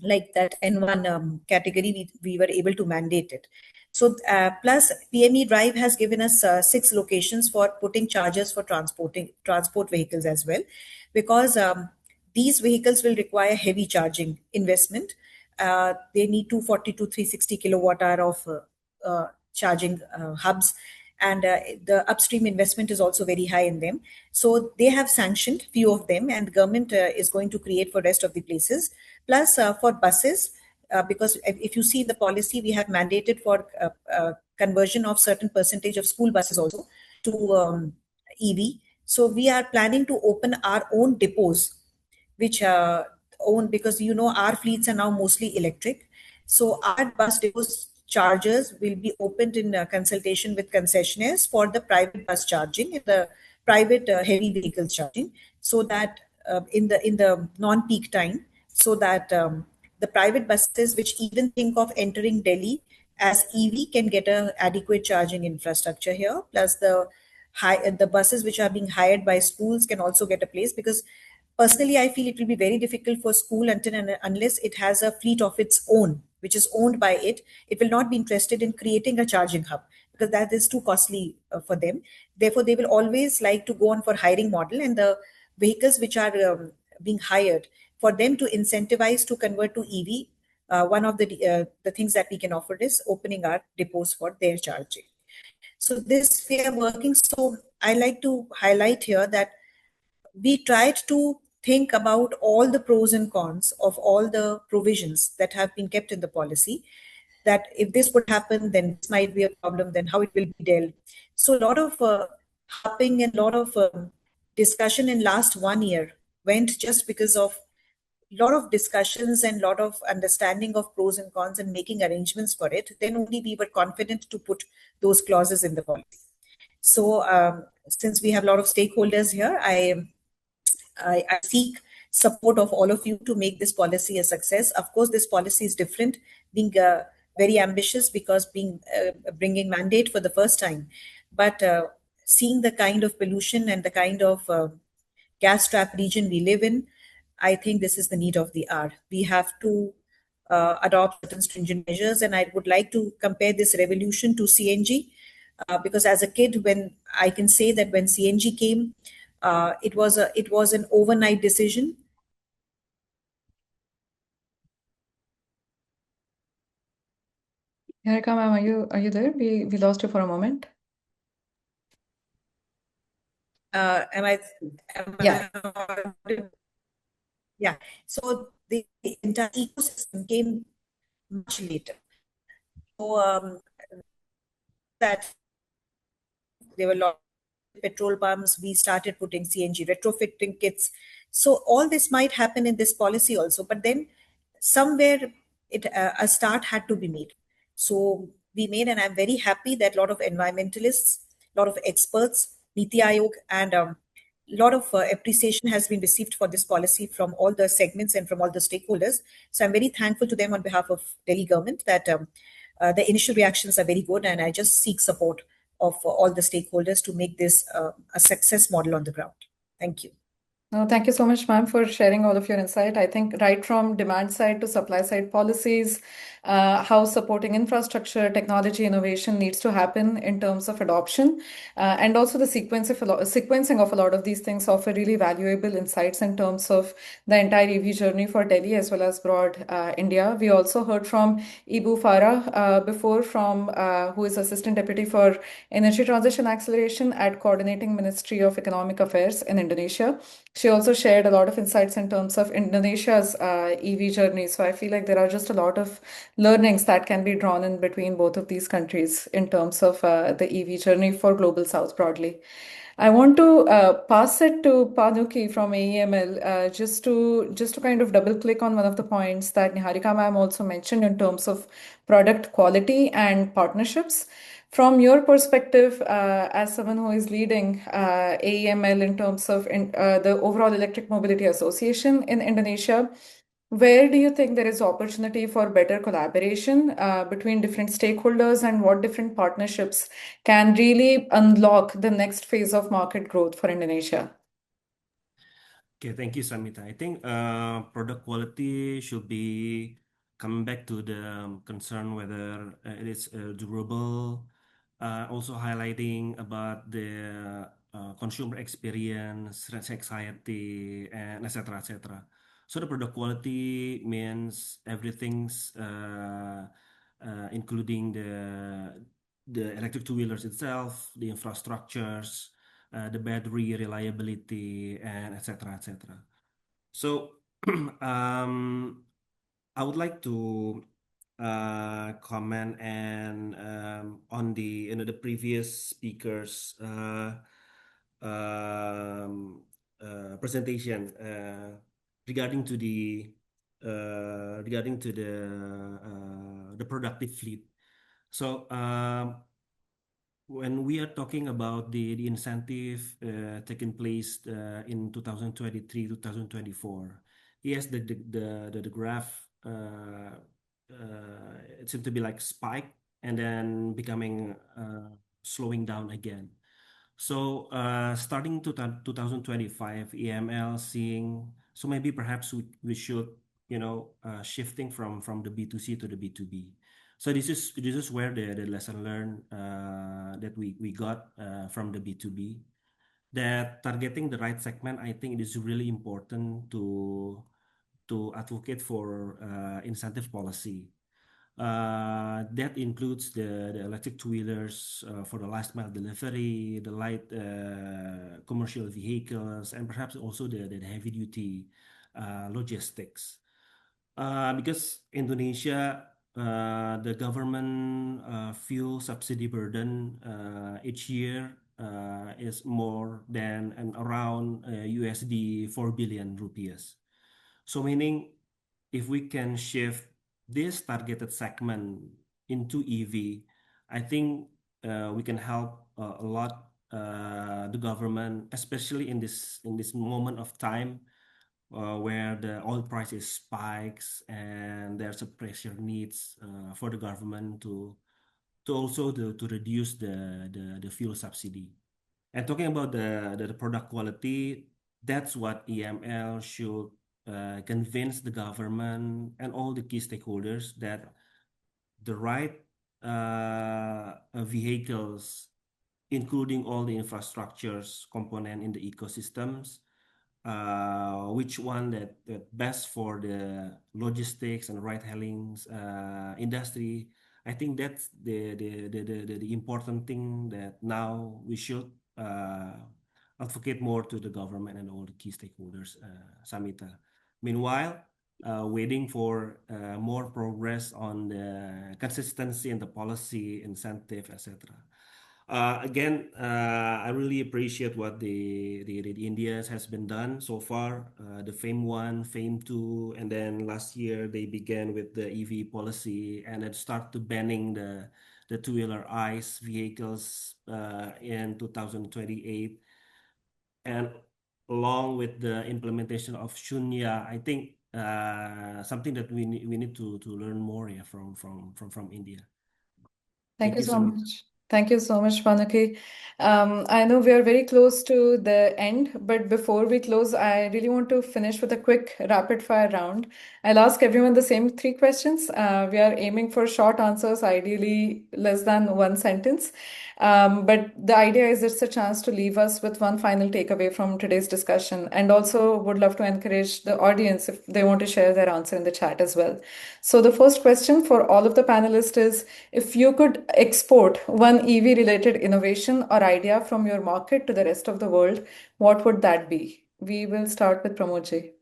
like that N1 category, we were able to mandate it. So plus PME Drive has given us 6 locations for putting chargers for transport vehicles as well, because these vehicles will require heavy charging investment. They need 240 to 360 kilowatt hour of charging hubs, and the upstream investment is also very high in them. So they have sanctioned few of them, and government is going to create for rest of the places. Plus for buses, because if you see the policy, we have mandated for conversion of certain percentage of school buses also to EV. So we are planning to open our own depots, which own, because our fleets are now mostly electric. So our bus depots chargers will be opened in consultation with concessionaires for the private bus charging and the private heavy vehicle charging, so that in the non-peak time, so that the private buses which even think of entering Delhi as EV can get a adequate charging infrastructure here. Plus the buses which are being hired by schools can also get a place, because personally I feel it will be very difficult for school until and unless it has a fleet of its own, which is owned by it. It will not be interested in creating a charging hub, because that is too costly for them. Therefore, they will always like to go on for hiring model, and the vehicles which are being hired, for them to incentivize to convert to EV, one of the things that we can offer is opening our depots for their charging. So this we are working. So I like to highlight here that we tried to think about all the pros and cons of all the provisions that have been kept in the policy, that if this would happen, then this might be a problem, then how it will be dealt. So a lot of harping and a lot of discussion in last 1 year went just because of lot of discussions and lot of understanding of pros and cons and making arrangements for it. Then only we were confident to put those clauses in the policy. So since we have a lot of stakeholders here, I seek support of all of you to make this policy a success. Of course, this policy is different, being very ambitious, because being bringing mandate for the first time. But seeing the kind of pollution and the kind of gas trap region we live in, I think this is the need of the hour. We have to adopt certain stringent measures, and I would like to compare this revolution to CNG, because as a kid, when I can say that when CNG came, it was an overnight decision. Niharika ma'am, are you there? We lost you for a moment. Am I? Yeah. Yeah. So the entire ecosystem came much later. So that there were a lot of petrol pumps. We started putting CNG retrofitting kits. So all this might happen in this policy also, but then somewhere a start had to be made. So we made, and I'm very happy that a lot of environmentalists, a lot of experts, Niti Aayog, and a lot of appreciation has been received for this policy from all the segments and from all the stakeholders. So I'm very thankful to them on behalf of Delhi government that the initial reactions are very good, and I just seek support of all the stakeholders to make this a success model on the ground. Thank you. No, thank you so much, ma'am, for sharing all of your insight. I think right from demand side to supply side policies, how supporting infrastructure, technology innovation needs to happen in terms of adoption, and also the sequencing of a lot of these things offer really valuable insights in terms of the entire EV journey for Delhi as well as broad India. We also heard from Ibu Farah before, from who is Assistant Deputy for Energy Transition Acceleration at Coordinating Ministry of Economic Affairs in Indonesia. She also shared a lot of insights in terms of Indonesia's EV journey. So I feel like there are just a lot of learnings that can be drawn in between both of these countries in terms of the EV journey for Global South broadly. I want to pass it to Panuki from AEML, just to kind of double click on one of the points that Niharika ma'am also mentioned in terms of product quality and partnerships. From your perspective, as someone who is leading AEML in terms of the overall Electric Mobility Association in Indonesia, Where do you think there is opportunity for better collaboration between different stakeholders, and what different partnerships can really unlock the next phase of market growth for Indonesia? Okay, thank you, Samita. I think product quality should be coming back to the concern whether it is durable, also highlighting about the consumer experience, stress anxiety, and etc. etc. So the product quality means everything's including the electric two-wheelers itself, the infrastructures, the battery reliability, and etc. etc. So I would like to comment and on the previous speakers presentation regarding to the productive fleet. So when we are talking about the incentive taking place in 2023, 2024, yes, the graph it seemed to be like spike and then becoming slowing down again. So starting to 2025, EML seeing, so maybe perhaps we should, shifting from the B2C to the B2B. So this is where the lesson learned that we got from the B2B, that targeting the right segment, I think it is really important to advocate for incentive policy. That includes the electric two-wheelers for the last mile delivery, the light commercial vehicles, and perhaps also the heavy-duty logistics. Because Indonesia, the government fuel subsidy burden each year is more than and around USD 4 billion rupiahs. So meaning if we can shift this targeted segment into EV, I think we can help a lot the government, especially in this moment of time where the oil prices spikes and there's a pressure needs for the government to also to reduce the fuel subsidy. And talking about the product quality, that's what EML should convince the government and all the key stakeholders that the right vehicles, including all the infrastructures component in the ecosystems, which one that best for the logistics and ride-hailing industry. I think that's the important thing that now we should advocate more to the government and all the key stakeholders, Samita. Meanwhile, waiting for more progress on the consistency and the policy incentive, etc. Again, I really appreciate what the India has been done so far. The FAME 1, FAME 2, and then last year they began with the EV policy and then start to banning the two-wheeler ICE vehicles in 2028. And along with the implementation of Shunya, I think something that we need to learn more, yeah, from India. Thank Thank you you, so Samita. much. Thank you so much, Vanuki. I know we are very close to the end, but before we close, I really want to finish with a quick rapid fire round. I'll ask everyone the same three questions. We are aiming for short answers, ideally less than one sentence. But the idea is it's a chance to leave us with one final takeaway from today's discussion, and also would love to encourage the audience if they want to share their answer in the chat as well. So the first question for all of the panelists is, if you could export one EV related innovation or idea from your market to the rest of the world, what would that be? We will start with Pramodji.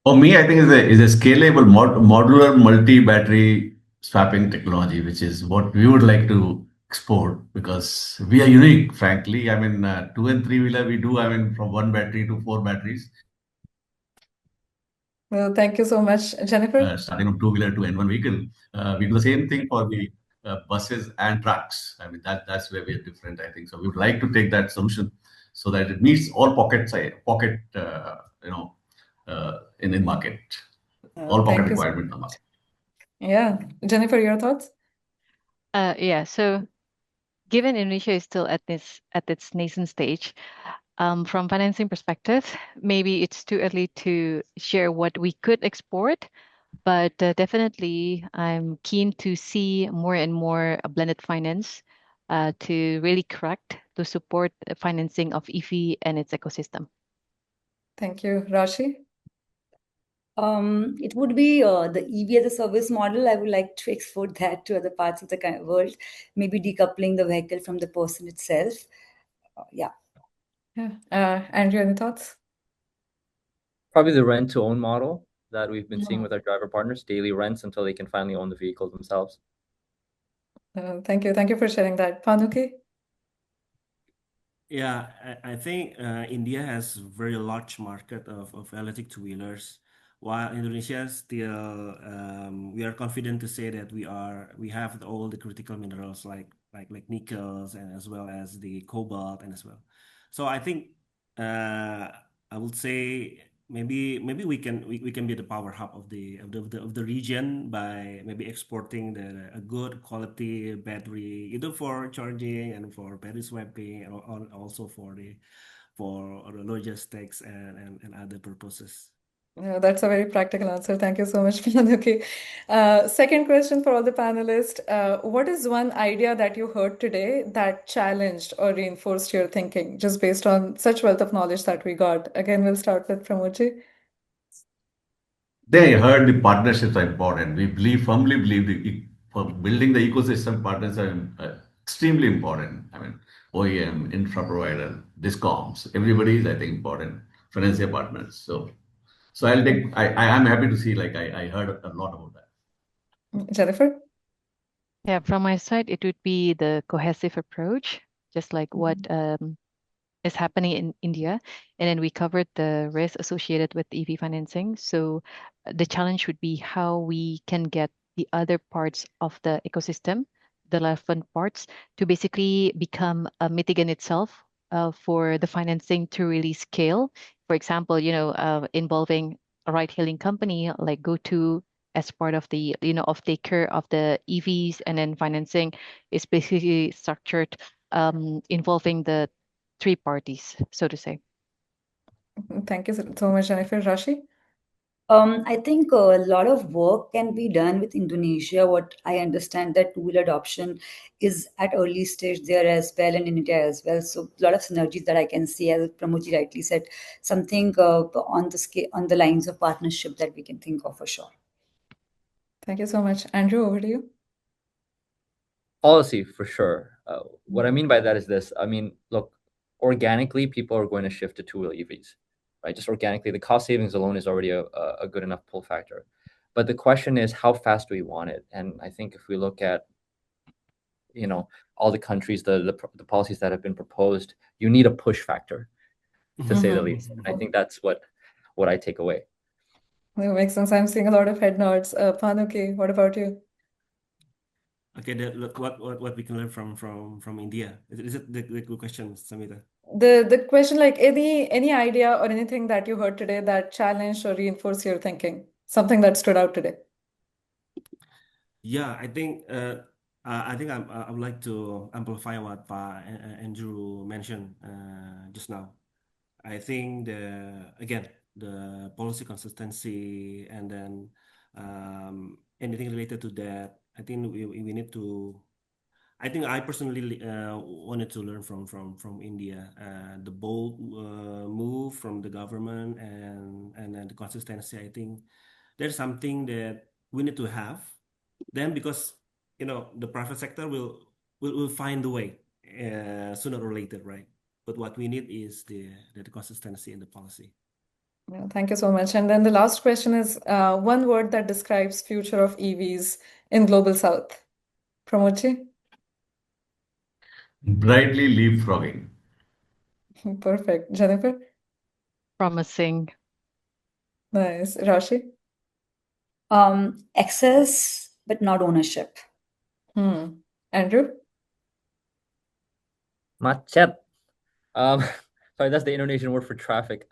For me, I think is a scalable modular multi-battery swapping technology, which is what we would like to export because we are unique, frankly. I mean, two and three wheeler we do. I mean, from one battery to four batteries. Well, thank you so much, Jennifer. Starting from two wheeler to N1 vehicle, we do the same thing for the buses and trucks. I mean, that's where we are different, I think. So we would like to take that solution so that it meets all pocket, in the market. All pocket Thank you so requirement in the much. market. Yeah. Jennifer, your thoughts? Yeah, so given Indonesia is still at its nascent stage, from financing perspective, maybe it's too early to share what we could export, but definitely I'm keen to see more and more blended finance to really correct to support the financing of EV and its ecosystem. Thank you. Rashi? It would be the EV as a service model. I would like to export that to other parts of the world, maybe decoupling the vehicle from the person itself. Yeah. Yeah. Andrew, any thoughts? Probably the rent to own model that we've been seeing with our driver partners, daily rents until they can finally own the vehicle themselves. Thank you. Thank you for sharing that. Panuki? Yeah, I think India has very large market of electric two-wheelers, while Indonesia still we are confident to say that we have all the critical minerals like nickels and as well as the cobalt and as well. So I think I would say maybe we can be the power hub of the region by maybe exporting a good quality battery either for charging and for battery swapping and also for the logistics and other purposes. Yeah, that's a very practical answer. Thank you so much, Panuki. Second question for all the panelists. What is one idea that you heard today that challenged or reinforced your thinking, just based on such wealth of knowledge that we got? Again, we'll start with Pramoji. They heard the partnerships are important. Firmly believe for building the ecosystem, partners are extremely important. I mean, OEM, infra provider, discoms, everybody is, I think, important. Financial partners. So I am happy to see, like, I heard a lot about that. Jennifer? Yeah, from my side, it would be the cohesive approach, just like what is happening in India. And then we covered the risk associated with EV financing. So the challenge would be how we can get the other parts of the ecosystem, the relevant parts, to basically become a mitigant itself for the financing to really scale. For example, involving a ride-hailing company like GoTo as part of the, off-taker of the EVs, and then financing is basically structured involving the three parties, so to say. Thank you so much, Jennifer. Rashi? I think a lot of work can be done with Indonesia. What I understand that two-wheel adoption is at early stage there as well, and in India as well. So a lot of synergies that I can see, as Pramoji rightly said, something on the scale, on the lines of partnership that we can think of for sure. Thank you so much. Andrew, over to you. Policy for sure. What I mean by that is this. I mean, look, organically, people are going to shift to two-wheel EVs, right? Just organically, the cost savings alone is already a good enough pull factor. But the question is, how fast do we want it? And I think if we look at, all the countries, the policies that have been proposed, you need a push factor, to say the least. And I think that's what I take away. That makes sense. I'm seeing a lot of head nods. Panuki, what about you? Okay, what we can learn from India. Is it the good question, Samita? The question, like any idea or anything that you heard today that challenged or reinforced your thinking, something that stood out today. Yeah, I think I would like to amplify what Andrew mentioned just now. I think the policy consistency and then anything related to that. I think we need to. I think I personally wanted to learn from India, the bold move from the government and then the consistency. I think there's something that we need to have. Then because the private sector will find the way sooner or later, right? But what we need is the consistency in the policy. Yeah, thank you so much. And then the last question is one word that describes future of EVs in Global South. Pramoji? Brightly leapfrogging. Perfect. Jennifer? Promising. Nice. Rashi? Access, but not ownership. Andrew? Macet. Sorry, that's the Indonesian word for traffic.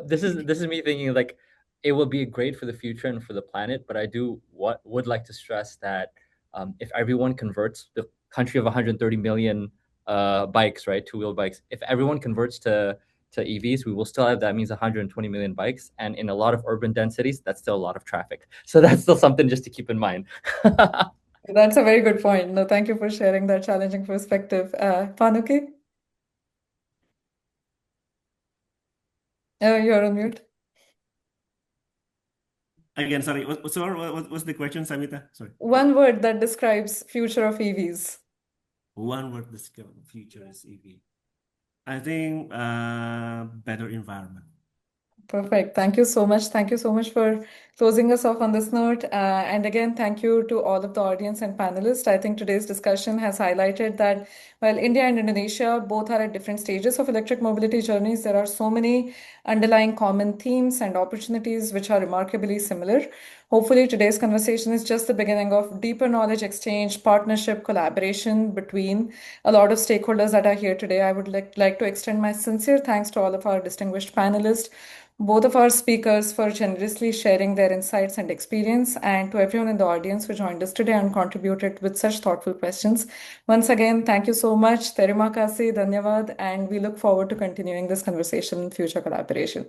This is me thinking like it will be great for the future and for the planet. But I would like to stress that if everyone converts, the country of 130 million bikes, right, two-wheel bikes, if everyone converts to EVs, we will still have, that means 120 million bikes, and in a lot of urban densities, that's still a lot of traffic. So that's still something just to keep in mind. That's a very good point. No, thank you for sharing that challenging perspective. Panuki? You're on mute. Again, sorry. What's the question, Samita? Sorry. One word that describes future of EVs. One word describes future is EV. I think better environment. Perfect. Thank you so much. Thank you so much for closing us off on this note. And again, thank you to all of the audience and panelists. I think today's discussion has highlighted that while India and Indonesia both are at different stages of electric mobility journeys, there are so many underlying common themes and opportunities which are remarkably similar. Hopefully, today's conversation is just the beginning of deeper knowledge exchange, partnership, collaboration between a lot of stakeholders that are here today. I would like to extend my sincere thanks to all of our distinguished panelists, both of our speakers, for generously sharing their insights and experience, and to everyone in the audience who joined us today and contributed with such thoughtful questions. Once again, thank you so much. Terima kasih, dhanyavad, and we look forward to continuing this conversation in future collaboration.